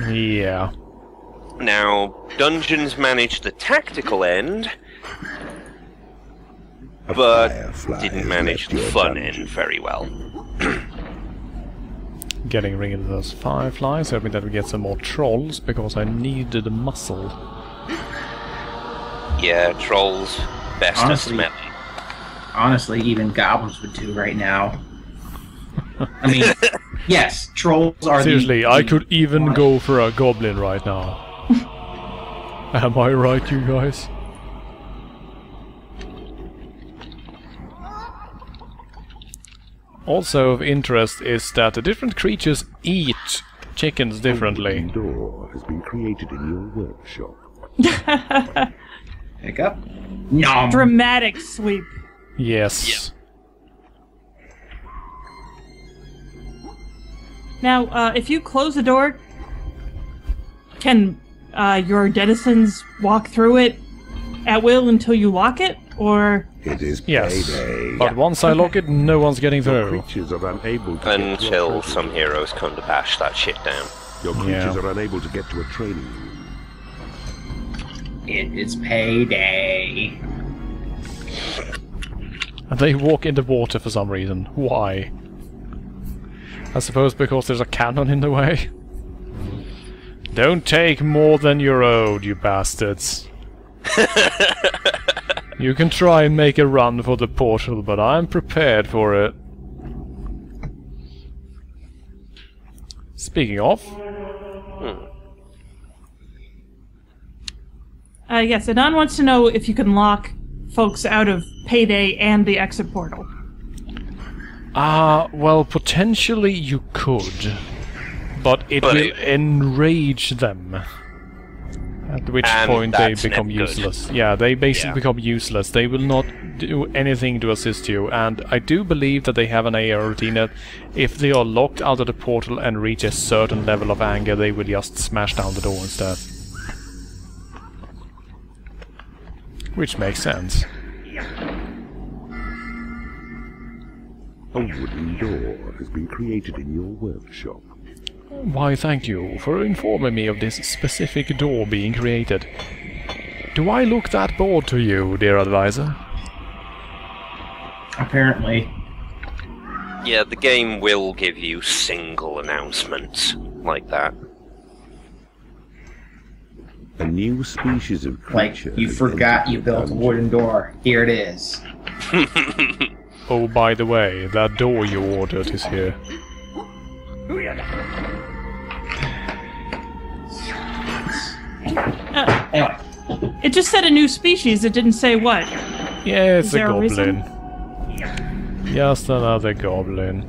Yeah. Now, Dungeons managed the tactical end, but didn't manage the fun end very well. Getting rid of those fireflies, hoping that we get some more trolls, because I needed muscle. Yeah, trolls, best of smelling. Honestly, even goblins would do right now. I mean, yes, trolls are seriously, I could even go for a goblin right now. Am I right, you guys? Also of interest is that the different creatures eat chickens differently. A door has been created in your workshop. Pick up. Nom. Dramatic sweep. Yes. Yeah. Now, if you close the door, can your denizens walk through it at will until you lock it, or? It is yes, payday. but once I lock it, no one's getting through. Creatures are unable to until some heroes come to bash that shit down. Your creatures are unable to get to a training room. It is payday. And they walk in the water for some reason. Why? I suppose because there's a cannon in the way? Don't take more than you're owed, you bastards. You can try and make a run for the portal, but I'm prepared for it. Speaking of... Yes, Adon wants to know if you can lock folks out of Payday and the exit portal. Well, potentially you could. But it will enrage them. At which point they become useless. Yeah, they basically become useless. They will not do anything to assist you. And I do believe that they have an AR routine that if they are locked out of the portal and reach a certain level of anger, they will just smash down the door instead. Which makes sense. A wooden door has been created in your workshop. Why, thank you for informing me of this specific door being created. Do I look that bored to you, dear advisor? Apparently. Yeah, the game will give you single announcements like that. A new species of creature. Like, you forgot you built a wooden door. Here it is. Oh, by the way, that door you ordered is here. Anyway. It just said a new species, it didn't say what. Yeah, it's Is a there a reason? goblin. Just another goblin.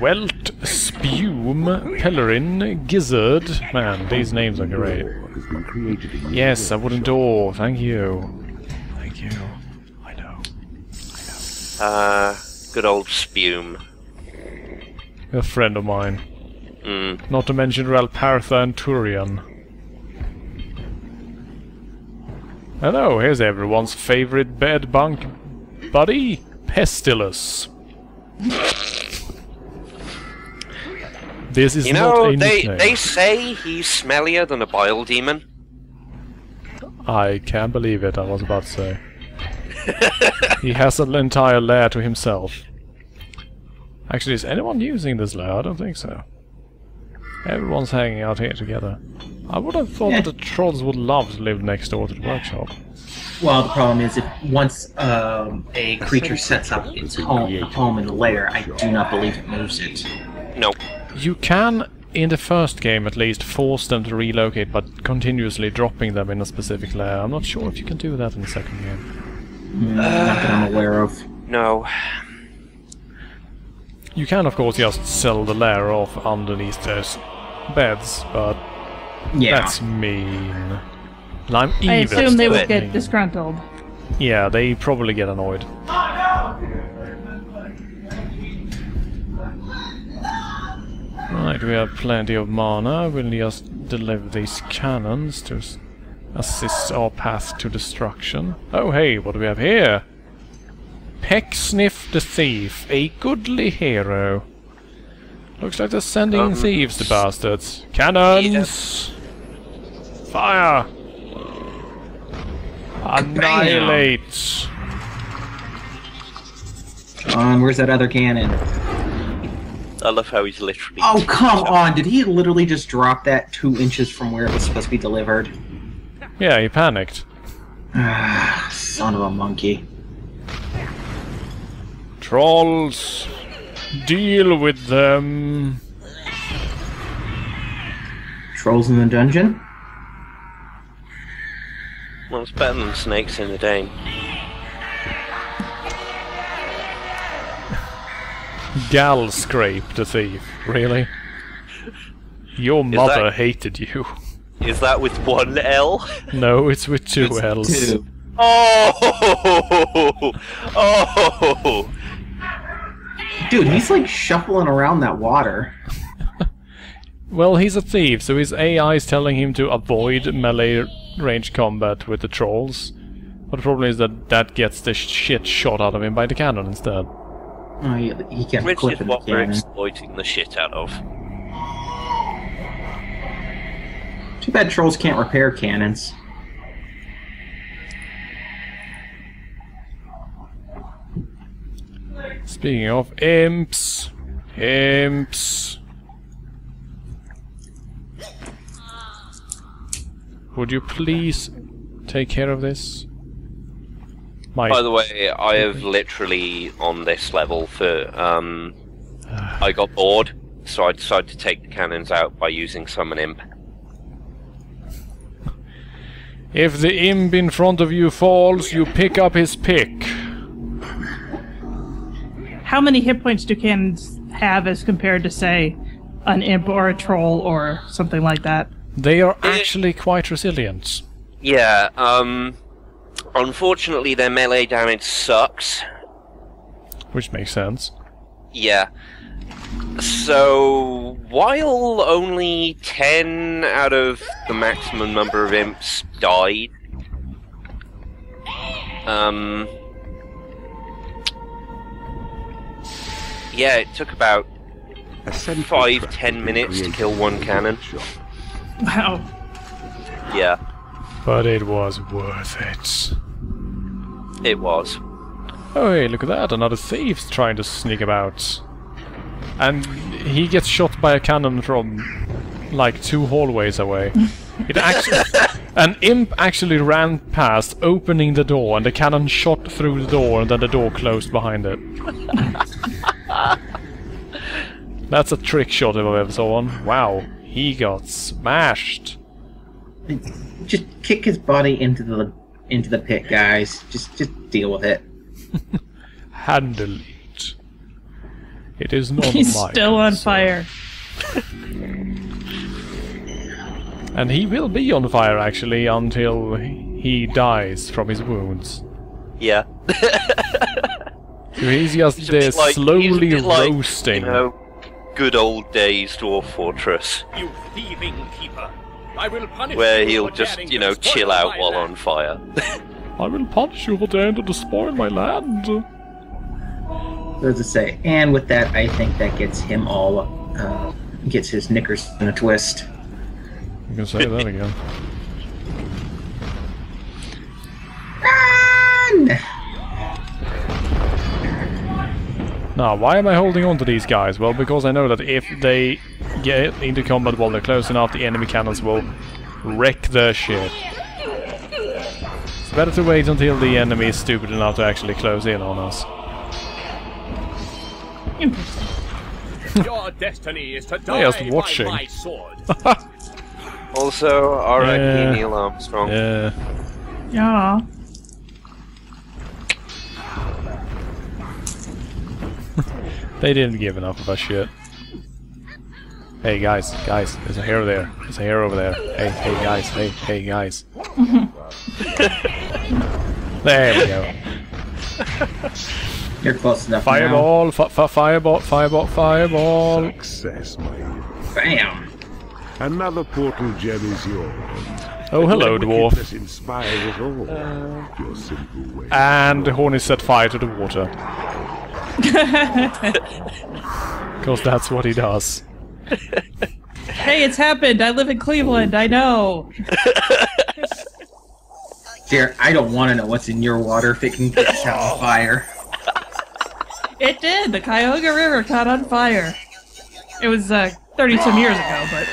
Welt, Spume, Pellerin, Gizzard. Man, these names are great. Yes, a wooden door. Thank you. Thank you. I know. Good old Spume. A friend of mine. Not to mention Ralpartha and Turian. Hello, here's everyone's favorite bed bunk buddy, Pestilus. This is not a nickname. They say he's smellier than a bile demon. I can't believe it, I was about to say. He has an entire lair to himself. Actually, is anyone using this lair? I don't think so. Everyone's hanging out here together. I would have thought that the trolls would love to live next door to the workshop. Well, the problem is if once a creature sets up its home in the lair, I do not believe it moves it. No. You can, in the first game at least, force them to relocate, but continuously dropping them in a specific lair. I'm not sure if you can do that in the second game. Not that I'm aware of. No. You can, of course, just sell the lair off underneath those beds, but that's mean. And I'm I assume they would get disgruntled. Yeah, they probably get annoyed. Right, we have plenty of mana. We'll just deliver these cannons to assist our path to destruction. Oh hey, what do we have here? Pecksniff the Thief, a goodly hero. Looks like they're sending thieves, the bastards. Cannons! Yeah. Fire! Annihilate! Where's that other cannon? I love how he's literally... Oh, come on! Did he literally just drop that 2 inches from where it was supposed to be delivered? Yeah, he panicked. Son of a monkey. Trolls! Deal with them! Trolls in the dungeon? Well, it's better than snakes in the dame. Gal Scrape the Thief, really? Your mother hated you. Is that with 1 L? No, it's with 2 L's. 2. Oh! Oh! Dude, he's like shuffling around that water. Well, he's a thief, so his AI is telling him to avoid melee range combat with the trolls. But the problem is that that gets the shit shot out of him by the cannon instead. Oh, he can't Which clip is in what the we're cannon. exploiting the shit out of. Too bad trolls can't repair cannons. Speaking of imps... Imps... Would you please take care of this? By the way, I have literally, on this level, I got bored, so I decided to take the cannons out by using Summon Imp. If the imp in front of you falls, you pick up his pick. How many hit points do cannons have as compared to, say, an imp or a troll or something like that? They are actually quite resilient. Yeah, unfortunately their melee damage sucks. Which makes sense. Yeah. So, while only 10 out of the maximum number of imps died, yeah, it took about 5-10 minutes to kill 1 cannon. Wow. Yeah. But it was worth it. It was. Oh hey, look at that, another thief's trying to sneak about. And he gets shot by a cannon from, like, 2 hallways away. It actually... An imp actually ran past, opening the door, and the cannon shot through the door, and then the door closed behind it. That's a trick shot if I've ever saw one. Wow, he got smashed. Just kick his body into the pit, guys. Just deal with it. Handle it. It is not He's my still on concern. fire. And he will be on fire, actually, until he dies from his wounds. Yeah. So he's just there slowly roasting. You know, good old days Dwarf Fortress. You thieving keeper. I will punish Where you he'll for just, daring you to know, spoil chill out my while land. on fire. I will punish you for daring to spoil my land. As I say, and with that, I think that gets him all, gets his knickers in a twist. You can say that again. Now, why am I holding on to these guys? Well, because I know that if they get into combat while they're close enough, the enemy cannons will wreck their shit. It's better to wait until the enemy is stupid enough to actually close in on us. Interesting. Your destiny is to die just watching. by my sword. Also, R.I.P. Neil Armstrong. Yeah. Yeah. They didn't give enough of a shit. Hey guys, there's a hero there. There's a hero over there. Hey guys, hey guys. There we go. You're close enough. Fireball, fireball. Success, mate. Bam! Another portal gem is yours. Oh, hello, dwarf. Inspires us all. Your simple way. And the horn is set fire to the water. Because that's what he does. Hey, it's happened. I live in Cleveland. I know. Dear, I don't want to know what's in your water if it can get set on fire. It did. The Cuyahoga River caught on fire. It was 30-some years ago, but...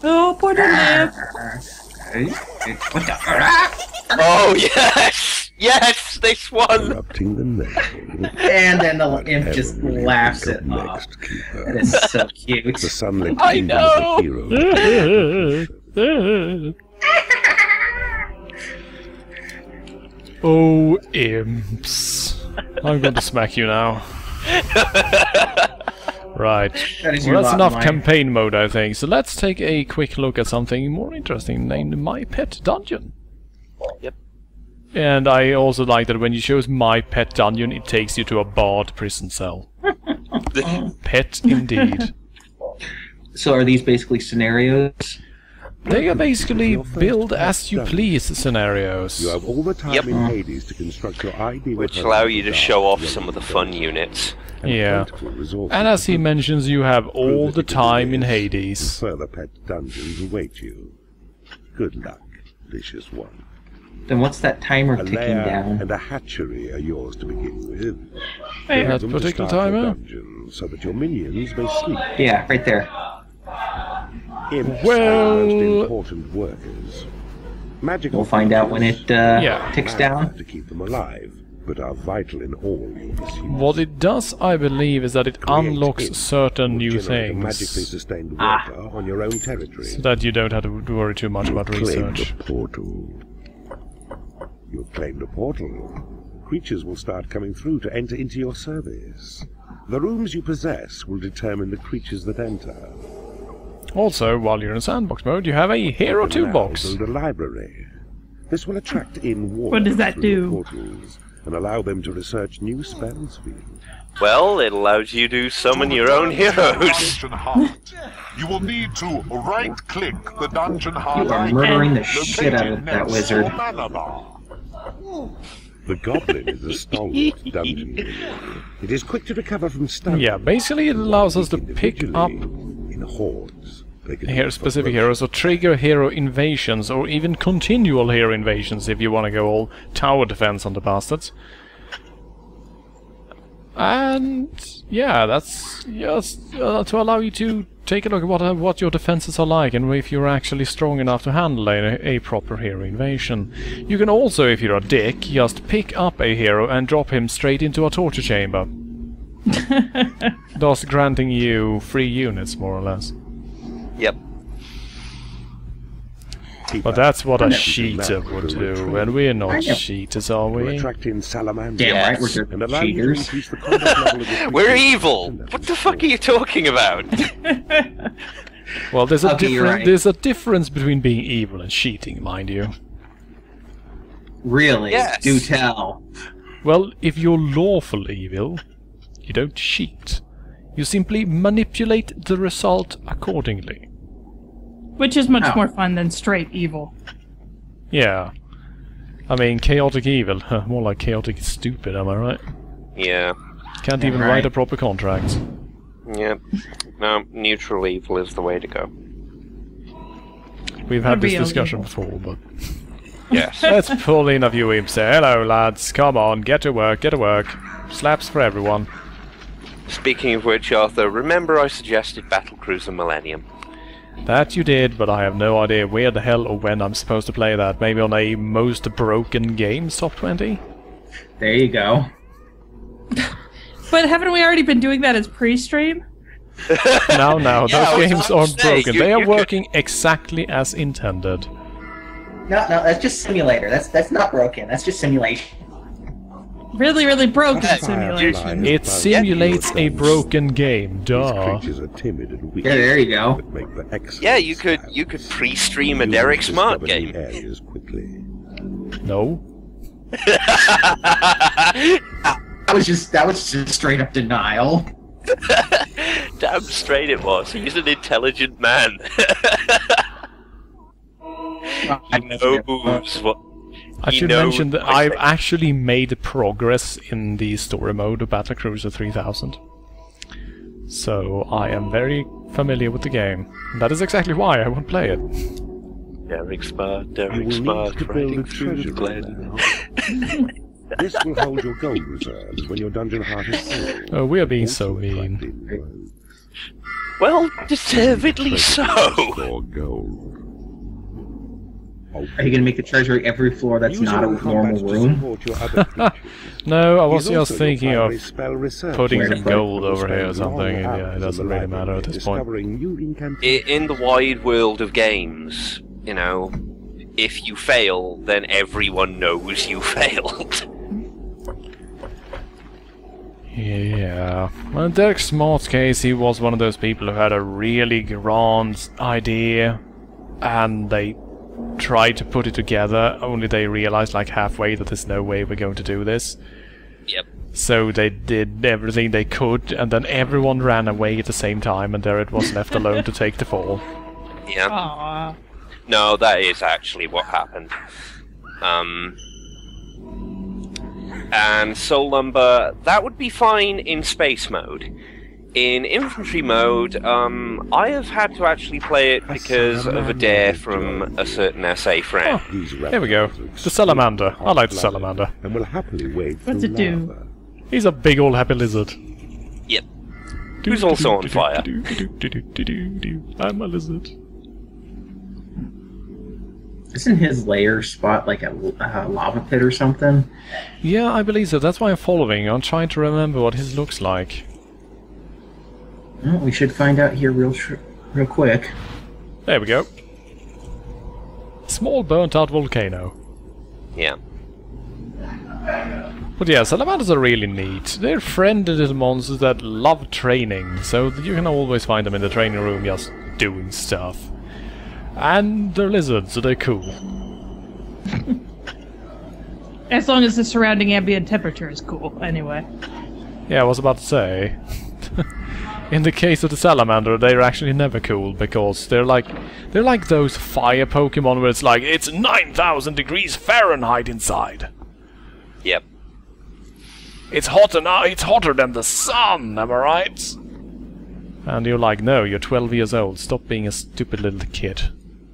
Oh, poor little lamb. What the? Oh, yes! Yes! They swung! Erupting the nail. And then the imp just laughs it off. That is so cute. The sunlit I kingdom know. of the hero. Oh, imps. I'm going to smack you now. Right. Well, that's enough campaign mode, I think. So let's take a quick look at something more interesting named My Pet Dungeon. Yep. And I also like that when you choose My Pet Dungeon, it takes you to a barred prison cell. Pet indeed. So are these basically scenarios? They are basically build as you please scenarios. You have all the time in Hades to construct your ideal, which allow you to show off some of the fun units. Yeah. And as he mentions, you have all the time in Hades. Further pet dungeons await you. Good luck, vicious one. Then what's that timer ticking down? And a hatchery are yours to begin with. Wait, that particular timer? Dungeon, so that your minions may sleep. Yeah, right there. Imps Well, are the most important workers. Magical We'll find out when it ticks down. to keep them alive, but are vital in all your pursuits. What it does, I believe, is that it unlocks certain new Magically things. sustained water on your own territory. So that you don't have to worry too much about Claimed research. a portal. You've claimed a portal. Creatures will start coming through to enter into your service. The rooms you possess will determine the creatures that enter. Also, while you're in Sandbox mode, you have a Hero Toolbox. Build a library. This will attract in What does that through do? portals and allow them to research new spells for you. Well, it allows you to summon your own heroes. Dungeon heart. You will need to right-click the dungeon heart. You are murdering the shit out of that wizard. The goblin is a stalwart dungeon builder. It is quick to recover from stun. Yeah, basically it allows us to pick up in hordes. specific heroes, or trigger hero invasions, or even continual hero invasions if you want to go all tower defense on the bastards. And yeah, that's just to allow you to take a look at what your defenses are like and if you're actually strong enough to handle a proper hero invasion. You can also, if you're a dick, just pick up a hero and drop him straight into a torture chamber. Thus granting you free units, more or less. Yep. But that's what a cheater would do, and we're not cheaters, are we? Attracting Salamanders. Damn right, we're cheaters. We're evil! What the fuck are you talking about? Well, there's a Okay, you're right. there's a difference between being evil and cheating, mind you. Really? Yes. Do tell. Well, if you're lawful evil, you don't cheat. You simply manipulate the result accordingly. Which is much more fun than straight evil. Yeah. I mean, chaotic evil. More like chaotic stupid, am I right? Yeah. Can't even right. write a proper contract. Yep. No, neutral evil is the way to go. We've had this Real discussion evil. before, but... Yes. Let's pull in a few imps there. Hello, lads. Come on, get to work, get to work. Slaps for everyone. Speaking of which, Arthur, remember I suggested Battlecruiser Millennium? That you did, but I have no idea where the hell or when I'm supposed to play that. Maybe on a most broken games top 20? There you go. But haven't we already been doing that as pre-stream? No, Yeah, those games aren't saying, broken. They are working exactly as intended. No, that's just simulator. That's not broken. That's just simulation. Really, really broken simulation. It simulates a broken game, duh. Creatures are timid and weak. Yeah, there you go. But make for excellent Yeah, you could scouts. pre-stream a Derek Smart Discover new game. areas quickly. No. That was just straight up denial. Damn straight it was. He's an intelligent man. He knows what. I should mention that I've actually made progress in the story mode of Battlecruiser 3000. So I am very familiar with the game. That is exactly why I won't play it. Derek Smart, You Derek will Smart, need to build riding a through treasure the glen. now. This will hold your gold reserves when your dungeon heart is full. Oh, we are being Also so mean. attracting rogues. Well, deservedly so. Or gold. Are you gonna make the treasury every floor that's not a normal room? No, I was just thinking of putting some gold over here or something. Yeah, it doesn't really matter at this point. In the wide world of games, you know, if you fail, then everyone knows you failed. Yeah. Well, in Derek Smart's case, he was one of those people who had a really grand idea, and they tried to put it together, only they realized like halfway that there's no way we're going to do this. Yep. So they did everything they could, and then everyone ran away at the same time, and there it was left alone to take the fall. Yeah. Aww. No, that is actually what happened. And Soul Lumber, that would be fine in space mode. In infantry mode, I have had to actually play it because of a dare from a certain SA friend. Oh, here we go. The Salamander. I like the Salamander. And will happily wade What's through it do? lava. He's a big old happy lizard. Yep. Who's also on fire. I'm a lizard. Isn't his lair spot like a lava pit or something? Yeah, I believe so. That's why I'm following. I'm trying to remember what his looks like. Well, we should find out here real quick. There we go. Small burnt-out volcano. Yeah. But yeah, salamanders are really neat. They're friendly little monsters that love training, so you can always find them in the training room just doing stuff. And they're lizards, so they're cool. As long as the surrounding ambient temperature is cool, anyway. Yeah, I was about to say. In the case of the salamander, they're actually never cool, because they're like those fire Pokemon where it's like, it's 9,000 degrees Fahrenheit inside. Yep. It's hotter now, it's hotter than the sun, am I right? And you're like, no, you're 12 years old, stop being a stupid little kid.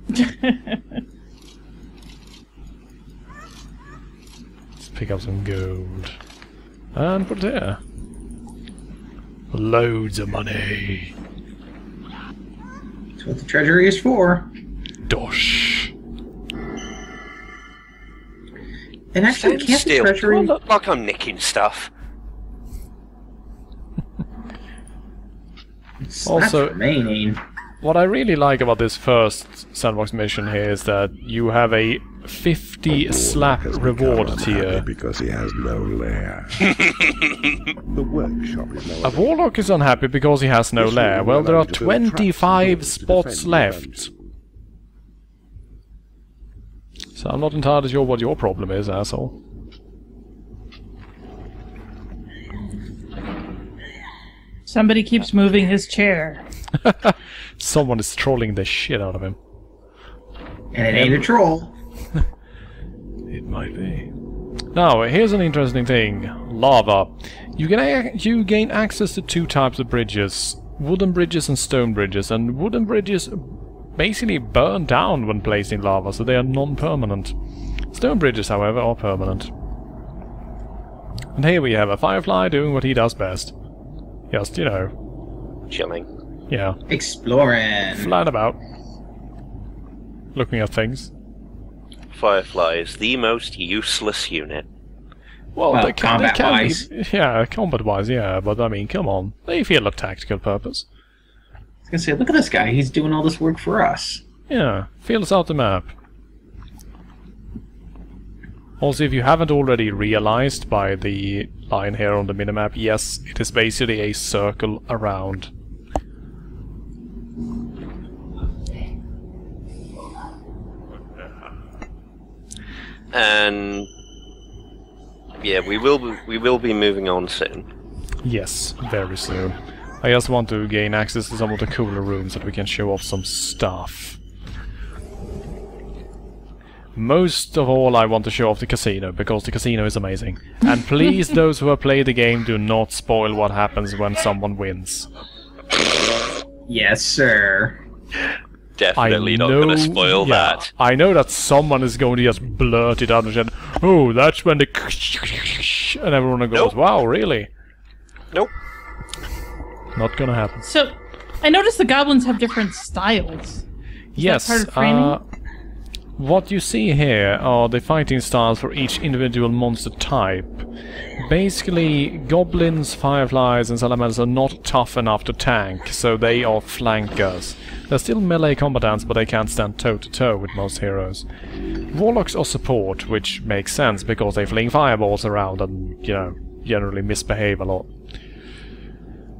Let's pick up some gold. And put it there. Loads of money. That's what the treasury is for. Dosh. And actually, Stand can't the still. treasury... Do I look like I'm nicking stuff? Also, that's remaining. What I really like about this first Sandbox mission here is that you have a 50 slap reward tier. Because he has no lair. The workshop is no A Warlock is unhappy because he has no lair. Well, there are 25 spots left. So I'm not entirely sure what your problem is, asshole. Somebody keeps moving his chair. Someone is trolling the shit out of him. And it ain't a troll. It might be. Now, here's an interesting thing. Lava. You gain access to two types of bridges. Wooden bridges and stone bridges. And wooden bridges basically burn down when placed in lava, so they are non-permanent. Stone bridges, however, are permanent. And here we have a firefly doing what he does best. Just, you know... chilling. Yeah. Exploring. Flying about. Looking at things. Firefly is the most useless unit. Well, they can combat-wise. be... Yeah, combat-wise, yeah, but I mean, come on. They feel a tactical purpose. I was gonna say, look at this guy, he's doing all this work for us. Yeah, feels out the map. Also, if you haven't already realized by the line here on the minimap, yes, it is basically a circle around. And yeah, we will be moving on soon. Yes, very soon. I just want to gain access to some of the cooler rooms so that we can show off some stuff. Most of all, I want to show off the casino, because the casino is amazing. And please, those who have played the game, do not spoil what happens when someone wins. Yes, sir. Definitely not going to spoil that. I know that someone is going to just blurt it out and say, "Oh, that's when the..." And everyone goes, nope. Wow, really? Nope. Not gonna happen. So, I noticed the goblins have different styles. Yes, part of training? What you see here are the fighting styles for each individual monster type. Basically, goblins, fireflies and salamanders are not tough enough to tank, so they are flankers. They're still melee combatants, but they can't stand toe-to-toe with most heroes. Warlocks are support, which makes sense because they fling fireballs around and, you know, generally misbehave a lot.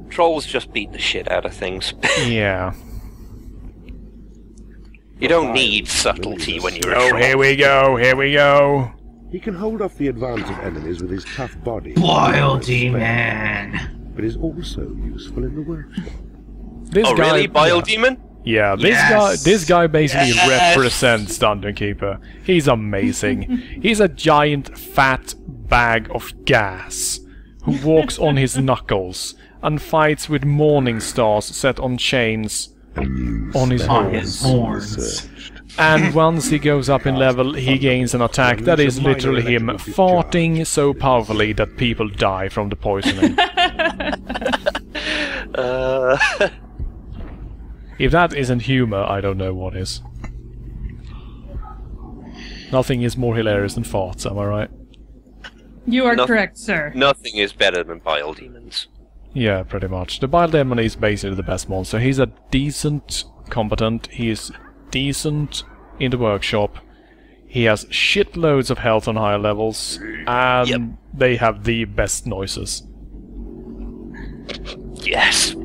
Trolls just beat the shit out of things. Yeah. You don't need subtlety when you're a troll. Here we go, here we go. He can hold off the advance of enemies with his tough body. Bile demon! But is also useful in the workshop. This oh guy, really? Bile demon? Yeah, this guy basically represents Dungeon Keeper. He's amazing. He's a giant fat bag of gas who walks on his knuckles and fights with morning stars set on chains on his horns. And once he goes up in level, he gains an attack that is literally him farting so powerfully that people die from the poisoning. If that isn't humor, I don't know what is. Nothing is more hilarious than farts, am I right? You are correct, sir. Nothing is better than bile demons. Yeah, pretty much. The Bile Demon is basically the best monster. He's a decent combatant. He is decent in the workshop. He has shitloads of health on higher levels. And they have the best noises. Yes.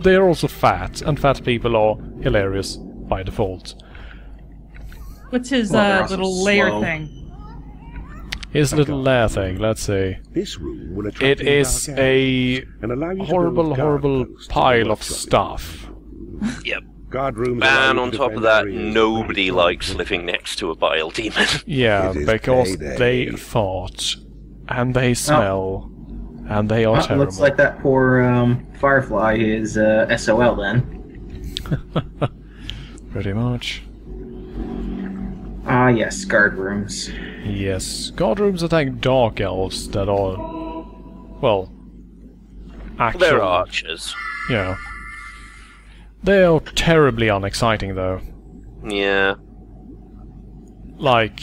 they're also fat. And fat people are hilarious by default. What's his little lair thing? His little lair thing, let's see. This room will attract it is a horrible pile of stuff. Yep. Guard rooms and on top of that, nobody likes living next to a bile demon. Yeah, because they fart. And they smell. And they are terrible. Looks like that poor firefly is SOL then. Pretty much. Ah, yes, guard rooms. Yes, guard rooms attack dark elves that are, well, actual... They're archers. Yeah. They are terribly unexciting, though. Yeah. Like,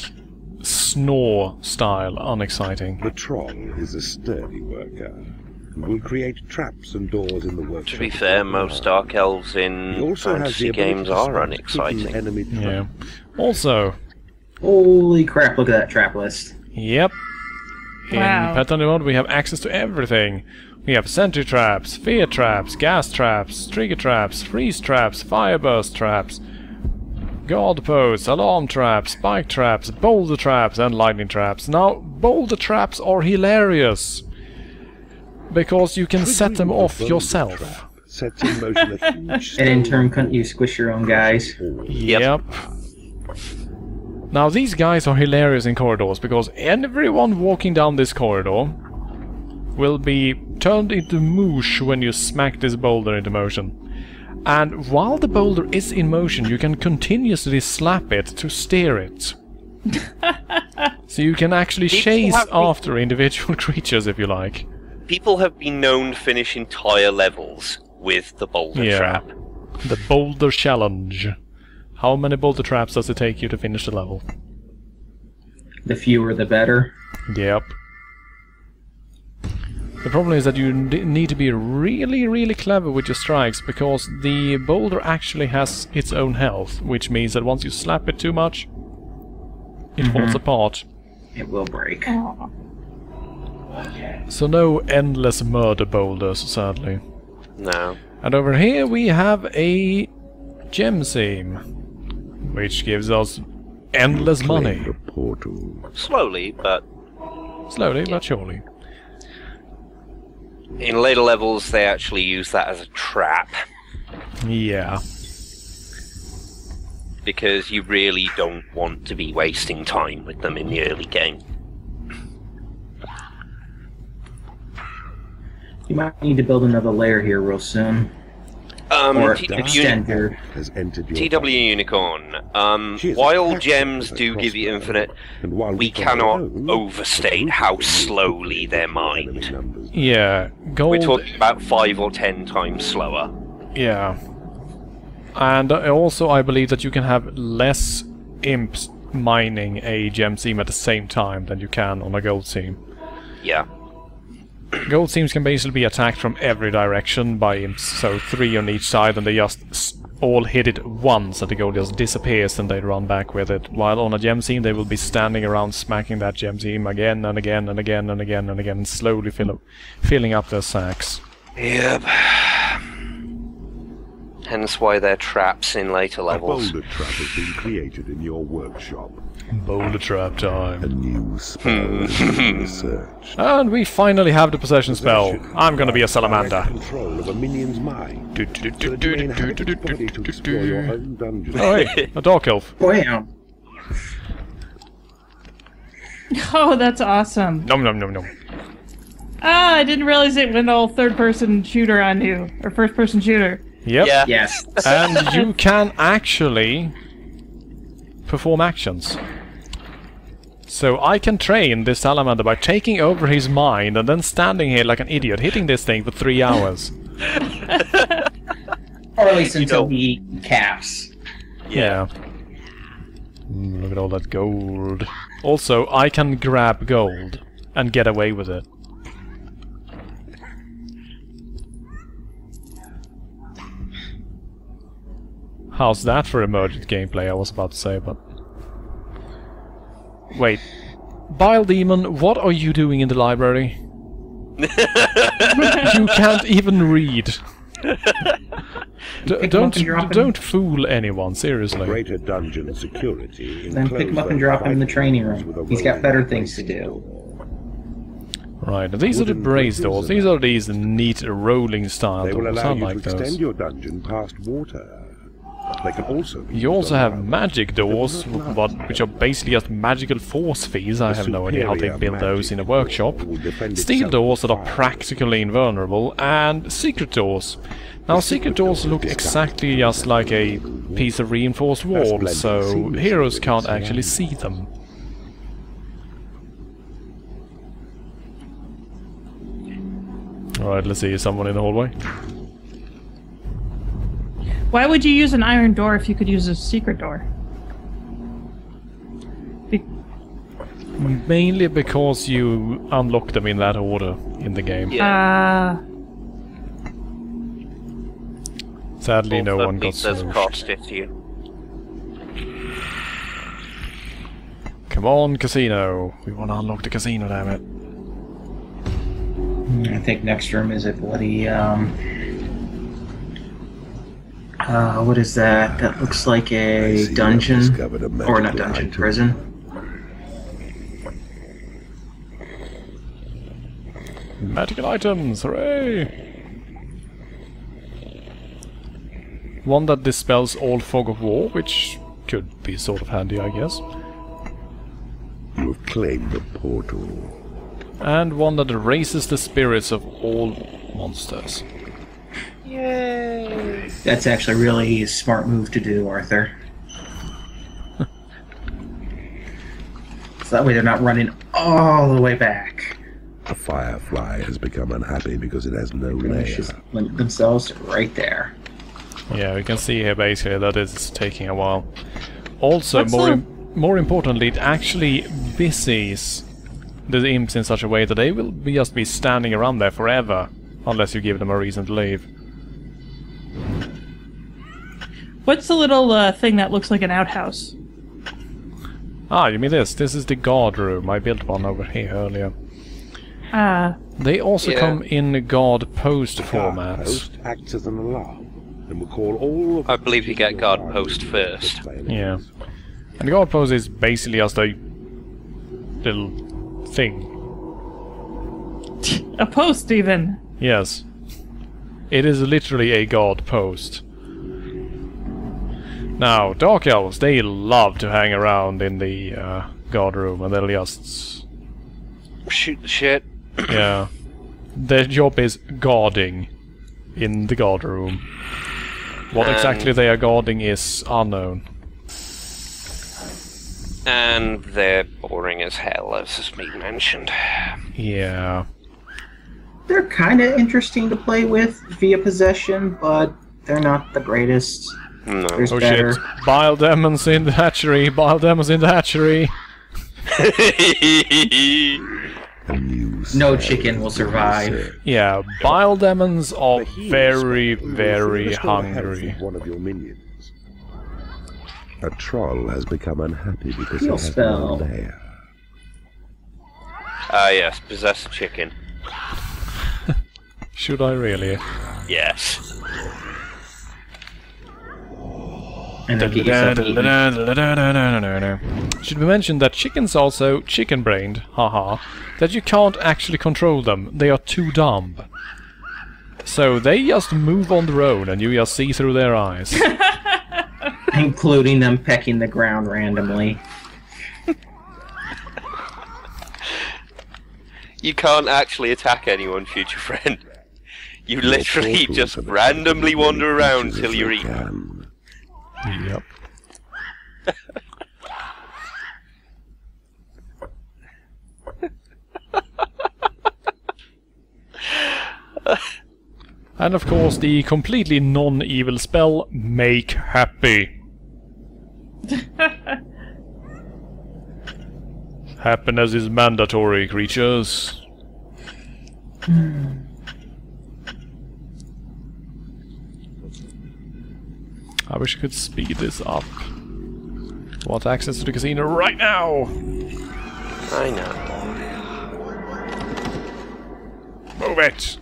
snore style unexciting. The troll is a sturdy worker who will create traps and doors in the workshop. To be fair, most dark elves in fantasy games are unexciting. Yeah. Also... Holy crap, look at that trap list. Yep. In Paladin mode we have access to everything. We have sentry traps, fear traps, gas traps, trigger traps, freeze traps, fireburst traps, guard posts, alarm traps, spike traps, boulder traps and lightning traps. Now, boulder traps are hilarious. Because you can set them off yourself. Sets in motion a huge and in turn, couldn't you squish your own guys? Yep. Now these guys are hilarious in corridors because everyone walking down this corridor will be turned into mush when you smack this boulder into motion. And while the boulder is in motion, you can continuously slap it to steer it. So you can actually chase after individual creatures if you like. People have been known to finish entire levels with the boulder trap. The boulder challenge. How many boulder traps does it take you to finish the level? The fewer the better. Yep. The problem is that you need to be really, really clever with your strikes, because the boulder actually has its own health, which means that once you slap it too much, it falls apart. It will break. So no endless murder boulders, sadly. No. And over here we have a gem seam, which gives us endless money. Slowly, but surely. In later levels, they actually use that as a trap. Yeah. Because you really don't want to be wasting time with them in the early game. You might need to build another layer here real soon. Or extend your... TW Unicorn. While gems do give you infinite, we cannot overstate how slowly they're mined. Yeah, gold... We're talking about 5 or 10 times slower. Yeah. And also I believe that you can have less imps mining a gem seam at the same time than you can on a gold seam. Yeah. Gold seams can basically be attacked from every direction by imps, so 3 on each side, and they just all hit it once and the gold just disappears and they run back with it. While on a gem seam they will be standing around smacking that gem seam again and again and again and again and again, slowly filling up their sacks. Yep. Hence why they're traps in later levels. A boulder trap has been created in your workshop. Boulder trap time. A new spell is being researched. And we finally have the possession spell. I'm gonna be a salamander. Control of a minion's mind. Oh hey, a dark elf. Bam! Oh, that's awesome. Nom nom nom nom. Ah, I didn't realize it went all third-person shooter on you. Or first-person shooter. Yep. Yeah. Yes. And you can actually perform actions. So I can train this salamander by taking over his mind and then standing here like an idiot, hitting this thing for 3 hours. Or at least until he caps. Yeah. Look at all that gold. Also, I can grab gold and get away with it. How's that for emergent gameplay, I was about to say, but... Wait. Bile Demon, what are you doing in the library? You can't even read. Don't fool anyone, seriously. Greater dungeon security. Then pick him up and drop him in the training room. He's got better things to do. Right, these are the brace doors. These are these neat rolling style They will doors. allow I you like to those. extend your dungeon past water. They can also be You also have underground. magic doors, which are basically just magical force fields. I have no idea how they build those in a workshop. Steel doors that are practically invulnerable, and secret doors. Now, secret doors look exactly just like a piece of reinforced wall, so heroes can't actually see them. Alright, let's see, is someone in the hallway? Why would you use an iron door if you could use a secret door? Mainly because you unlock them in that order in the game. Sadly, no one got crossed it to you. Come on, casino. We want to unlock the casino, damn it. I think next room is a bloody, what is that? That looks like a dungeon. Or not dungeon, prison. Magical items, hooray! One that dispels all fog of war, which could be sort of handy, I guess. You have claimed the portal. And one that erases the spirits of all monsters. Yay! That's actually really a smart move to do, Arthur. So that way they're not running all the way back. A firefly has become unhappy because it has no lair. Just limit themselves right there. Yeah, we can see here basically that it's taking a while. Also, more importantly, it actually busies the imps in such a way that they will just be standing around there forever, unless you give them a reason to leave. What's the little thing that looks like an outhouse? Ah, you mean this? This is the guard room. I built one over here earlier. They also come in guard post formats. Post acts as an alarm, and will call all of I believe you get guard post first. Yeah. And the guard post is basically just a little thing. A post, even. Yes. It is literally a guard post. Now, Dark Elves, they love to hang around in the guard room, and they'll just... shoot the shit. Yeah. Their job is guarding in the guard room. What exactly they are guarding is unknown. And they're boring as hell, as has been mentioned. Yeah. They're kind of interesting to play with via possession, but they're not the greatest. No. There's Oh better. shit. Bile demons in the hatchery. Bile demons in the hatchery. No chicken will survive. Yeah, bile demons are very, very hungry. One of your minions. A troll has become unhappy because Heal it has spell. no lair. Ah, yes, possess a chicken. Should I really? Yes. And they'll get yourself eaten. Should we mention that chickens are also chicken-brained, haha, that you can't actually control them, they are too dumb. So they just move on their own and you just see through their eyes. Including them pecking the ground randomly. You can't actually attack anyone, future friend. You literally just randomly wander around till you're eaten. Yep. And of course the completely non-evil spell, Make Happy. Happiness is mandatory, creatures. I wish I could speed this up. Want access to the casino right now! I know. Move it!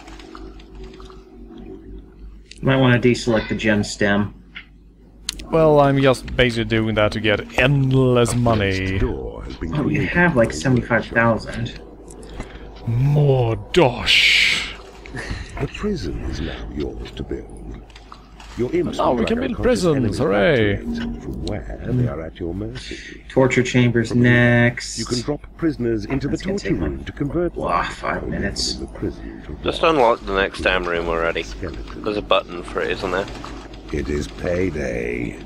Might want to deselect the gem stem. Well, I'm just basically doing that to get endless money. Door has been Oh, you created. have like 75,000. More dosh! The prison is now yours to build. Your imps Now will we can drag build unconscious prisons, enemies hooray. back to it, from where they are at your mercy. Torture chambers next. You can drop prisoners into the That's gonna torture take room to convert them. Wow, 5 minutes. The prison to Just rock. unlock the next damn room already. Skeleton. There's a button for it, isn't there? It is payday.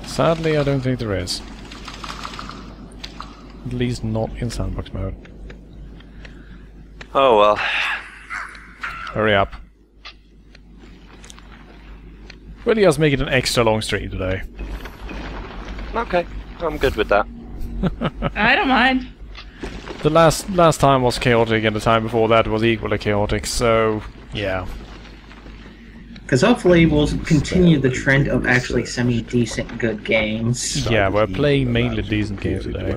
Sadly, I don't think there is. At least not in Sandbox mode. Oh well. Hurry up. We'll just make it an extra long stream today. Okay, I'm good with that. I don't mind. The last time was chaotic, and the time before that was equally chaotic, so yeah. Because hopefully we'll continue the trend of actually semi-decent good games. Yeah, we're playing mainly decent games today.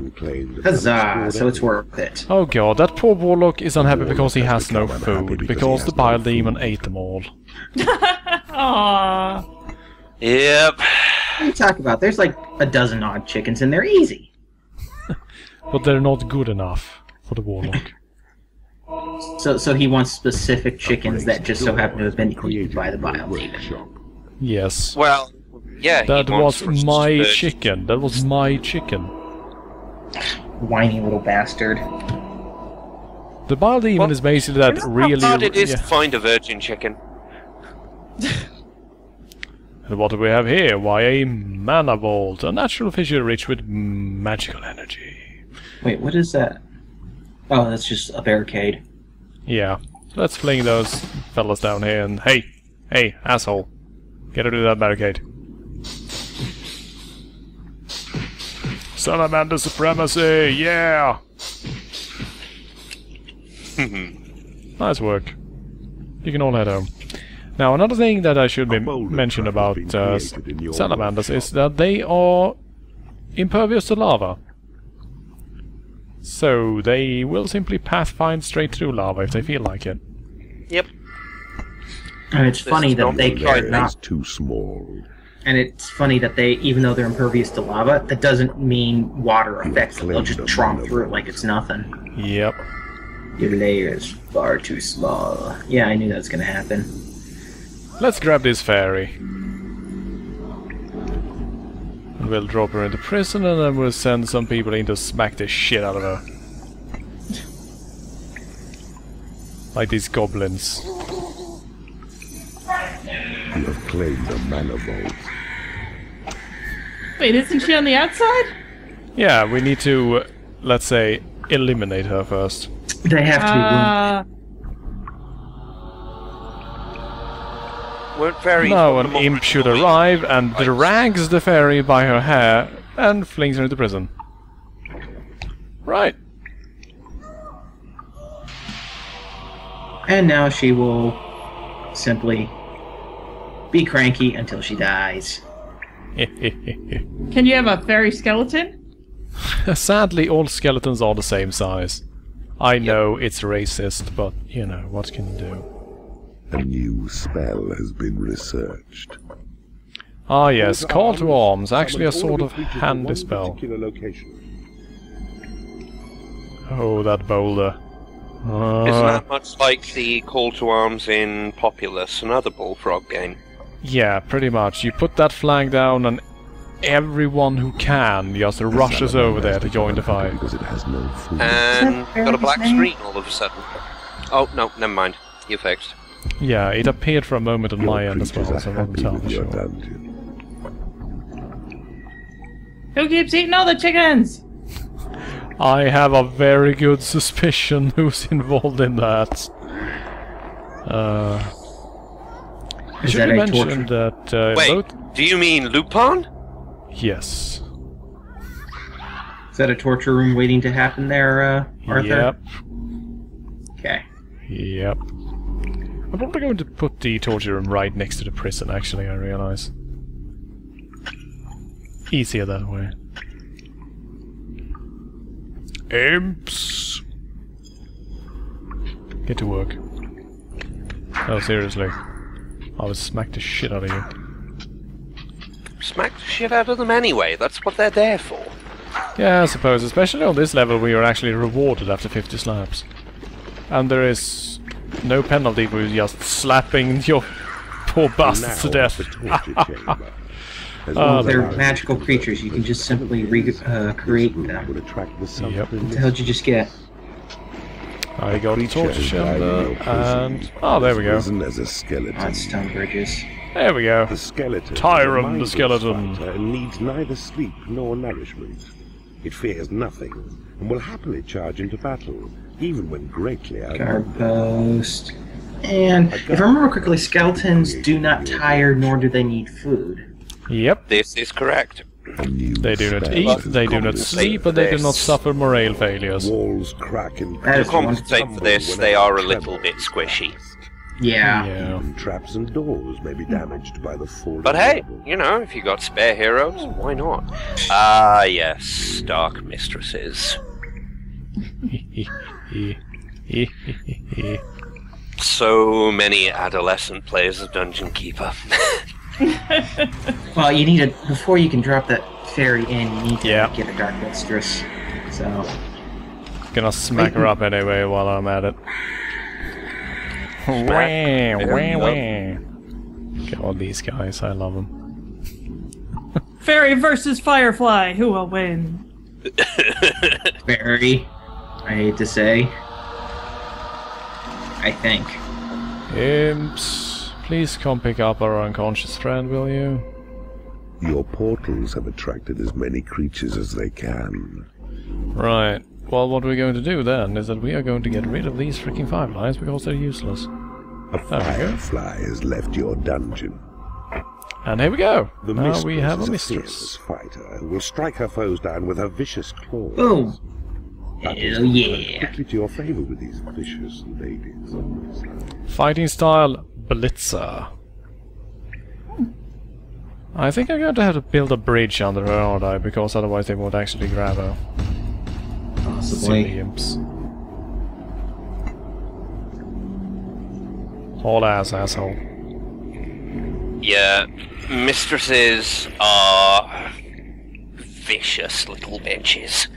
Huzzah, so it's worth it. Oh god, that poor Warlock is unhappy because he has no food, because the Bile Demon ate them all. Aww. Yep. What are you talking about? There's like a dozen odd chickens and they're easy. But they're not good enough for the Warlock. So he wants specific chickens that just so happen to have been eaten by the Bile Demon. Yes. Well, yeah. That he wants was my first- chicken. That was my chicken. Whiny little bastard. The Bile Demon Well, is basically that You know really... how hard it is yeah. to find a virgin chicken. And what do we have here? Why, a mana vault, a natural fissure rich with magical energy. Wait, what is that? Oh, that's just a barricade. Yeah. Let's fling those fellas down here and... Hey, asshole. Get rid of that barricade. Salamander supremacy, yeah! Nice work. You can all head home. Now, another thing that I should mention about salamanders is that they are impervious to lava. So, they will simply pathfind straight through lava if they feel like it. Yep. And it's funny that they cannot... too small. And it's funny that they, even though they're impervious to lava, that doesn't mean water affects them. They'll just tromp through it like it's nothing. Yep. Your layer is far too small. Yeah, I knew that was going to happen. Let's grab this fairy. And we'll drop her into prison and then we'll send some people in to smack the shit out of her. Like these goblins. You have claimed a mana vault. Wait, isn't she on the outside? Yeah, we need to, let's say, eliminate her first. They have to be Weren't fairies... Now an imp should arrive and drags the fairy by her hair and flings her into prison. Right. And now she will simply be cranky until she dies. Can you have a fairy skeleton? Sadly, all skeletons are the same size. I know it's racist, but, you know, what can you do? A new spell has been researched. Ah yes, Call to Arms, actually a sort of handy spell. Oh, that boulder. Isn't that much like the Call to Arms in Populous, another bullfrog game? Yeah, pretty much. You put that flag down and everyone who can just rushes over there to join the fight. Because it has no food. And got a black screen all of a sudden. Oh, no, never mind. You're fixed. Yeah, it appeared for a moment on my end as well, so I wasn't entirely sure. Who keeps eating all the chickens? I have a very good suspicion who's involved in that. Should we mention that... Wait, do you mean Lupin? Yes. Is that a torture room waiting to happen there, Arthur? Yep. Okay. Yep. I'm probably going to put the torture room right next to the prison, actually, I realise. Easier that way. Imps! Get to work. Oh, seriously. I will smack the shit out of you. Smack the shit out of them anyway, that's what they're there for. Yeah, I suppose, especially on this level we are actually rewarded after 50 slaps. And there is no penalty for just slapping your poor bastards to death. They're magical creatures, you can just simply create them. Yep. What the hell did you just get? I got a torture chamber, and... oh, there we go. As a skeleton. On stone bridges. There we go. The skeleton Tyrum the skeleton. Needs neither sleep nor nourishment. It fears nothing, and will happily charge into battle, even when greatly outnumbered. Guard post. And if I remember correctly, skeletons do not tire, nor do they need food. Yep. This is correct. They do not eat, they do not sleep, and they do not suffer morale failures. Walls crack and To compensate for this, they are a little bit squishy. Yeah. Even traps and doors may be damaged by the fall. But hey, you know, if you got spare heroes, why not? Ah, yes, Dark Mistresses. So many adolescent players of Dungeon Keeper. Well, you need to, before you can drop that fairy in, you need to get a Dark Mistress. So. Gonna smack her up anyway while I'm at it. Get all these guys, I love them. Fairy versus Firefly, who will win? Fairy, I hate to say. I think. Imps, Please come pick up our unconscious friend, will you? Your portals have attracted as many creatures as they can. Right. Well, what we're going to do then is that we are going to get rid of these freaking fireflies because they're useless. A firefly has left your dungeon. And here we go. The now Mistress we have a is Mistress. Fighter who will strike her foes down with her vicious claws. Boom. That is quickly to your favor with these vicious ladies on this land. Fighting style Blitzer. I think I'm going to have to build a bridge under her, aren't I? Because otherwise they won't actually grab her. Possibly. Silly imps. Haul ass, asshole. Yeah, mistresses are vicious little bitches.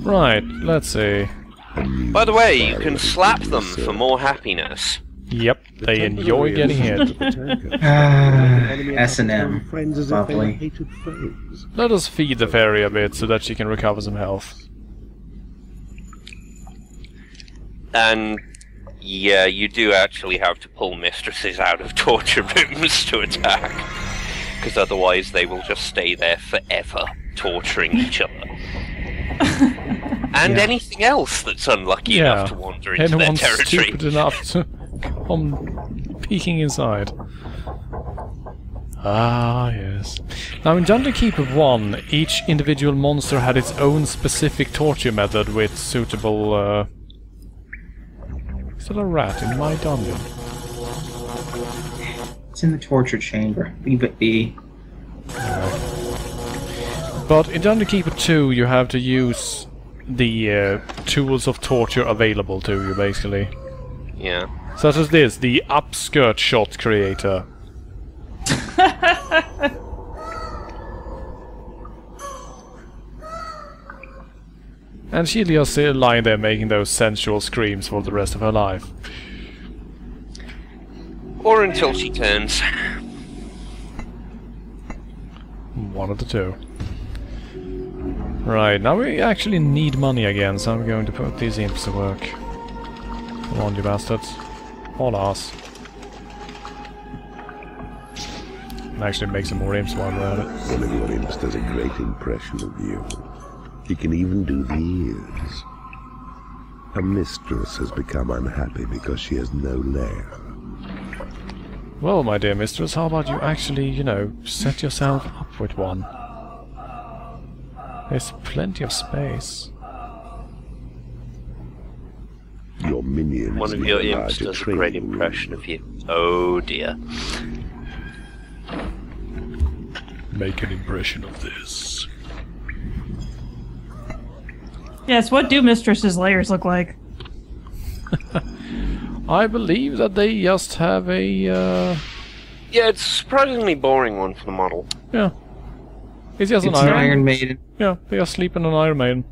Right, let's see. By the way, you can slap them for more happiness. Yep, they enjoy getting hit. S&M. Lovely. Let us feed the fairy a bit so that she can recover some health. And yeah, you do actually have to pull mistresses out of torture rooms to attack, because otherwise they will just stay there forever, torturing each other. And anything else that's unlucky enough to wander into their territory. Stupid enough to come peeking inside. Ah, yes. Now in Dungeon Keeper 1, each individual monster had its own specific torture method with suitable, Is there a rat in my dungeon? It's in the torture chamber. Leave it be. But in Dungeon Keeper 2, you have to use the tools of torture available to you, basically. Yeah. Such as this, the upskirt shot creator. And she'll just lying there making those sensual screams for the rest of her life. Or until she turns. One of the two. Right, now we actually need money again, so I'm going to put these imps to work. Come on, you bastards. All ass. And actually make some more imps while we're at it. One of your imps does a great impression of you. He can even do the ears. A mistress has become unhappy because she has no lair. Well, my dear mistress, how about you actually, you know, set yourself up with one? There's plenty of space. Your minions. One of your imps does a great impression of you. Oh dear. Make an impression of this. Yes, what do Mistress's layers look like? I believe that they just have a, Yeah, it's a surprisingly boring one for the model. Yeah. It's just It's an an Iron... Iron Maiden. Yeah, they are sleeping on Iron Maiden.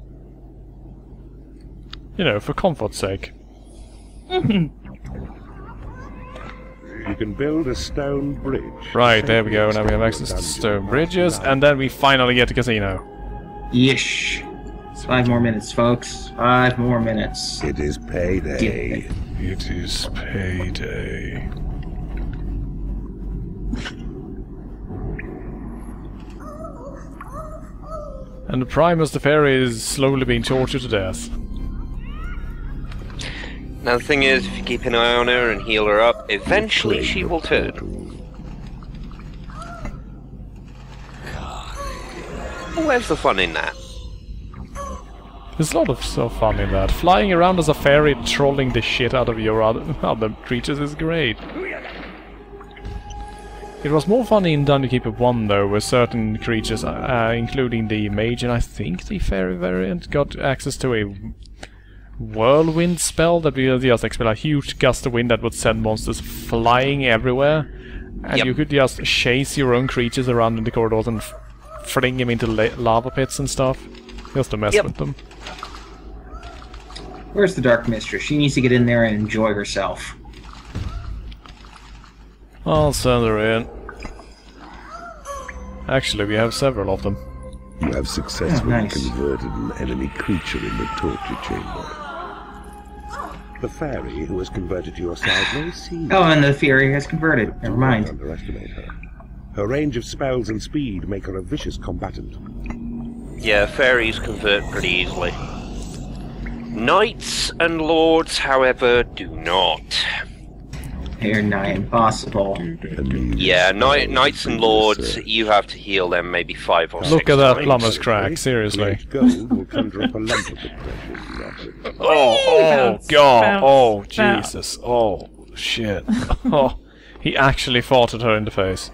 You know, for comfort's sake. You can build a stone bridge. Right, there we go. Now we have access to stone bridges, and then we finally get to casino. Yeesh. 5 more minutes, folks. 5 more minutes. It is payday. It is payday. And the Primus the Fairy is slowly being tortured to death. Now the thing is, if you keep an eye on her and heal her up, eventually she will turn. Well, where's the fun in that? There's a lot of fun in that. Flying around as a fairy, trolling the shit out of your other creatures is great. It was more fun in Dungeon Keeper 1 though, where certain creatures, including the mage and I think the fairy variant, got access to a whirlwind spell that would just expel a huge gust of wind that would send monsters flying everywhere. And you could just chase your own creatures around in the corridors and fling them into lava pits and stuff. Just to mess with them. Where's the Dark Mistress? She needs to get in there and enjoy herself. I'll send her in. Actually, we have several of them. You have successfully nice. converted an enemy creature in the torture chamber. The fairy who has converted to your side may see. Oh, and the fairy has converted. Never mind. Don't underestimate her. Her range of spells and speed make her a vicious combatant. Yeah, fairies convert pretty easily. Knights and lords, however, do not. They're nigh impossible. Yeah, knights and lords, you have to heal them maybe 5 or 6 Look at that times. plumber's crack, seriously. Gold will conjure up a lump of the precious. Oh Bounce, god, bounce, oh bounce. Jesus, oh shit. Oh, he actually farted her in the face.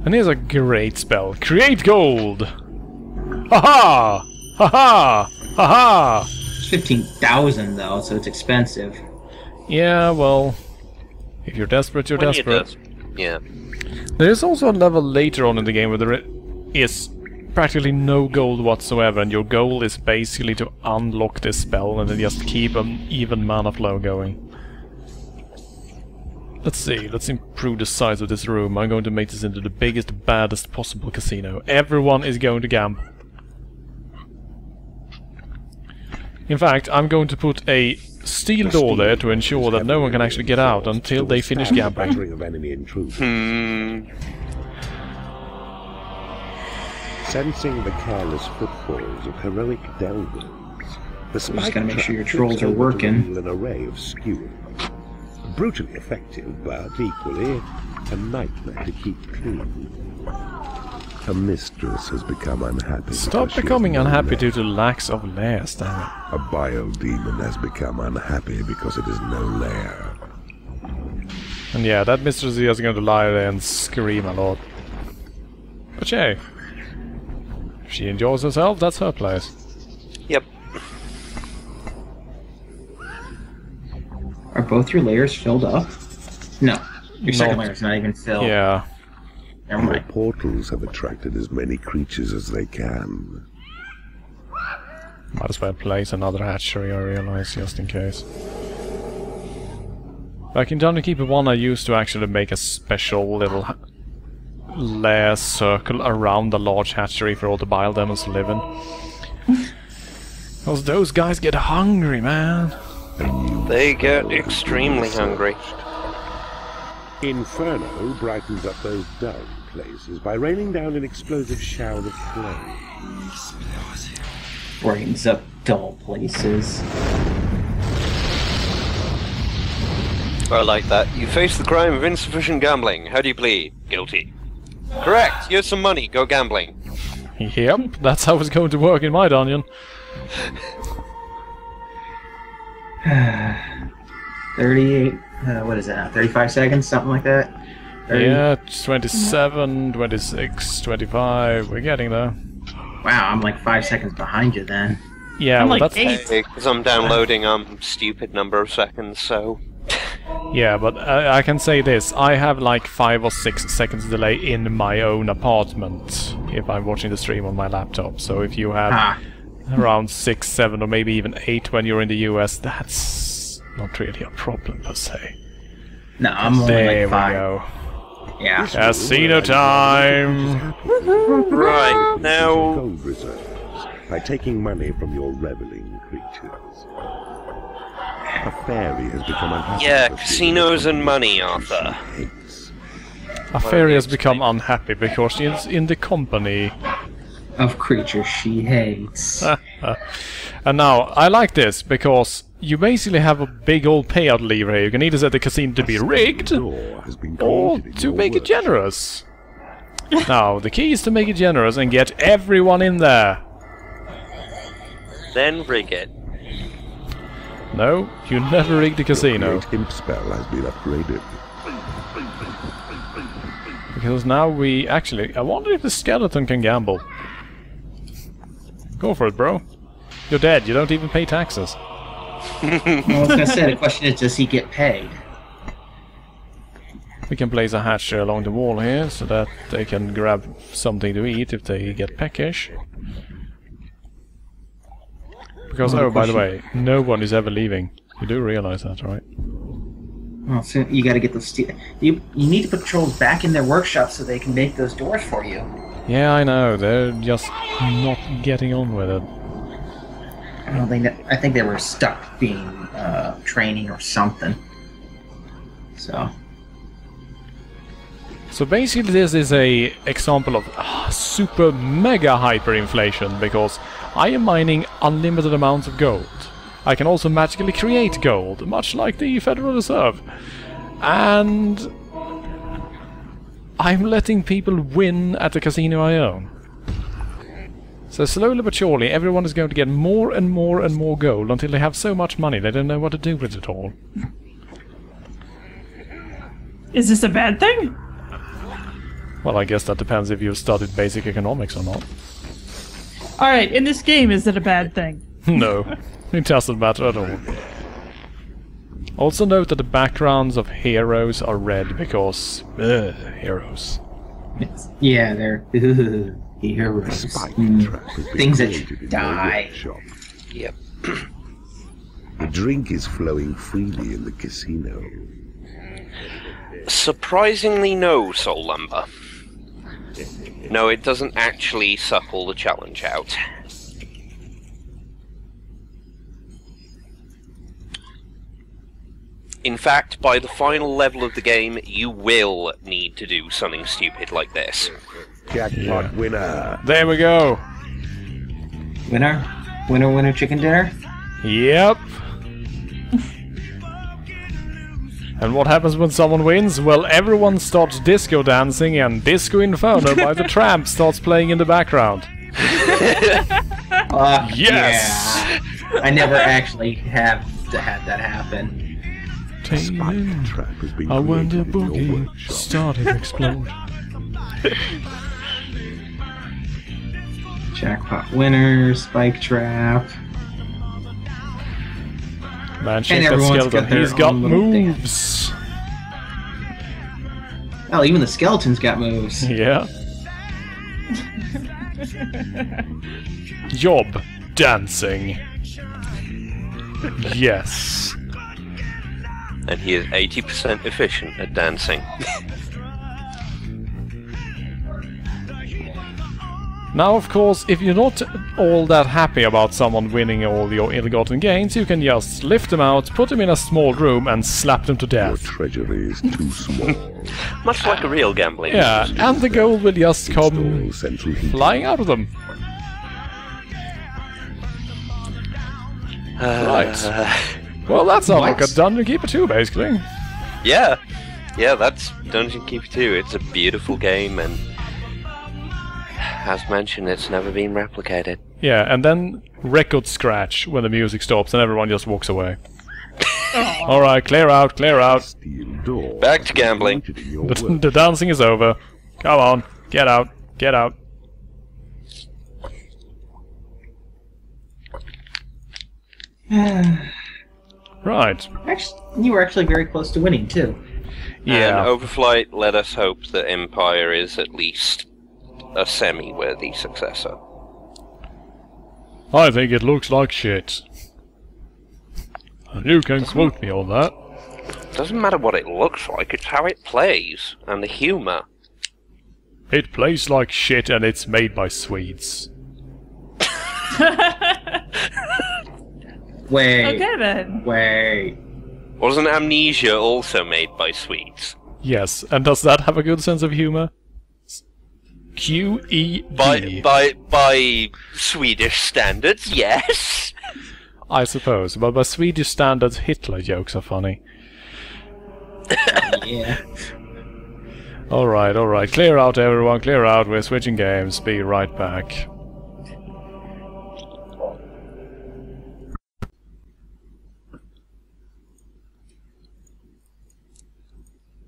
And here's a great spell. Create gold! Ha-ha! Ha-ha! Ha-ha! 15,000 though, so it's expensive. Yeah, well, if you're desperate, you're When desperate. Yeah. There's also a level later on in the game where there is practically no gold whatsoever, and your goal is basically to unlock this spell and then just keep an even mana flow going. Let's see, let's improve the size of this room. I'm going to make this into the biggest, baddest possible casino. Everyone is going to gamble. In fact, I'm going to put a steel door there to ensure that no one can actually get out until they finish gambling. Of enemy intrusion. Sensing the careless footfalls of heroic delvers, the just gotta make sure your trolls are working. An array of skewers. Brutally effective, but equally a nightmare to keep clean. A mistress has become unhappy. Stop becoming unhappy due to lacks of lairs, damn it. A bile demon has become unhappy because it is no lair. And yeah, that mistress is just going to lie there and scream a lot. But hey, if she enjoys herself, that's her place. Yep. Are both your layers filled up? No. Your second Not- layer's not even filled. Yeah. Never Your mind. portals have attracted as many creatures as they can. Might as well place another hatchery, I realize, just in case. Back in Dungeon Keeper 1 I used to actually make a special little lair circle around the large hatchery for all the Bile demons to live in. Because those guys get hungry, man. They get extremely hungry. Inferno brightens up those dull places by raining down an explosive shower of flames. Brightens up dull places. I like that. You face the crime of insufficient gambling. How do you plead? Guilty. Correct. Here's some money. Go gambling. Yep, that's how it's going to work in my dungeon. 38, what is that now? 35 seconds? Something like that? 30? Yeah, it's 27, 26, 25, we're getting there. Wow, I'm like 5 seconds behind you then. Yeah, I'm well, like that's... 8. Because I'm downloading stupid number of seconds, so... Yeah, but I can say this, I have like 5 or 6 seconds delay in my own apartment if I'm watching the stream on my laptop, so if you have around 6, 7 or maybe even 8 when you're in the US, that's not really a problem per se. No, I'm only There like 5. we go. Yeah. Casino time! Right, now... Gold reserves by taking money from your reveling creatures. A fairy has become unhappy. Yeah, because casinos and money, Arthur. hates. A fairy has become unhappy because she's in the company. Of creatures she hates. And now, I like this because you basically have a big old payout lever here. You can either set the casino to be rigged Door has been or created in to your make it workshop. generous. Now, the key is to make it generous and get everyone in there. Then rig it. No, you never rig the casino. Great imp spell has been upgraded. Because now we actually... I wonder if the skeleton can gamble. Go for it, bro. You're dead, you don't even pay taxes. Well, I was gonna say, the question is, does he get paid? We can place a hatchery along the wall here, so that they can grab something to eat if they get peckish. Because, Well, oh, by the question- way, no one is ever leaving. You do realize that, right? Well, so you gotta get those you need to put trolls back in their workshop so they can make those doors for you. Yeah, I know, they're just not getting on with it. I don't think that. I think they were stuck being training or something. So basically this is a example of super mega hyperinflation, because I am mining unlimited amounts of gold. I can also magically create gold, much like the Federal Reserve. And I'm letting people win at the casino I own. So slowly but surely everyone is going to get more and more and more gold until they have so much money they don't know what to do with it all. Is this a bad thing? Well, I guess that depends if you've studied basic economics or not. Alright, in this game, is it a bad thing? No, it doesn't matter at all. Also note that the backgrounds of heroes are red because... heroes. Yeah, they're... heroes. Things that die. Yep. The drink is flowing freely in the casino. Surprisingly no, Soul Lumber. No, it doesn't actually suck all the challenge out. In fact, by the final level of the game, you will need to do something stupid like this. Jackpot winner! There we go! Winner? Winner, winner, chicken dinner? Yep! And what happens when someone wins? Well, everyone starts disco dancing and Disco Inferno by the Tramp starts playing in the background. Yes! Yeah. I never actually have had that happen. I wonder boogie started to explode. Jackpot winner, spike trap. Man, check that skeleton. He's got moves. Oh, even the skeleton's got moves. Yeah. Job dancing. Yes. And he is 80% efficient at dancing. Now, of course, if you're not all that happy about someone winning all your ill-gotten gains, you can just lift them out, put them in a small room, and slap them to death. Your treasury is too small. Much like a real gambling. Yeah, and the gold will just come flying out of them. Right. Well, that's all like a Dungeon Keeper 2, basically. Yeah. Yeah, that's Dungeon Keeper 2. It's a beautiful game, and as mentioned, it's never been replicated. Yeah, and then record scratch when the music stops and everyone just walks away. Alright, clear out, clear out. Back to gambling. The dancing is over. Come on, get out, get out. Right. Actually, you were actually very close to winning, too. Yeah. And Overflight, let us hope that Empire is at least a semi-worthy successor. I think it looks like shit. And you can quote me on that. Doesn't matter what it looks like, it's how it plays, and the humour. It plays like shit and it's made by Swedes. Wait. Okay then. Wait. Wasn't Amnesia also made by Swedes? Yes, and does that have a good sense of humour? QED. By Swedish standards, yes. I suppose, but by Swedish standards, Hitler jokes are funny. Yeah. Alright, clear out everyone, clear out, we're switching games, be right back.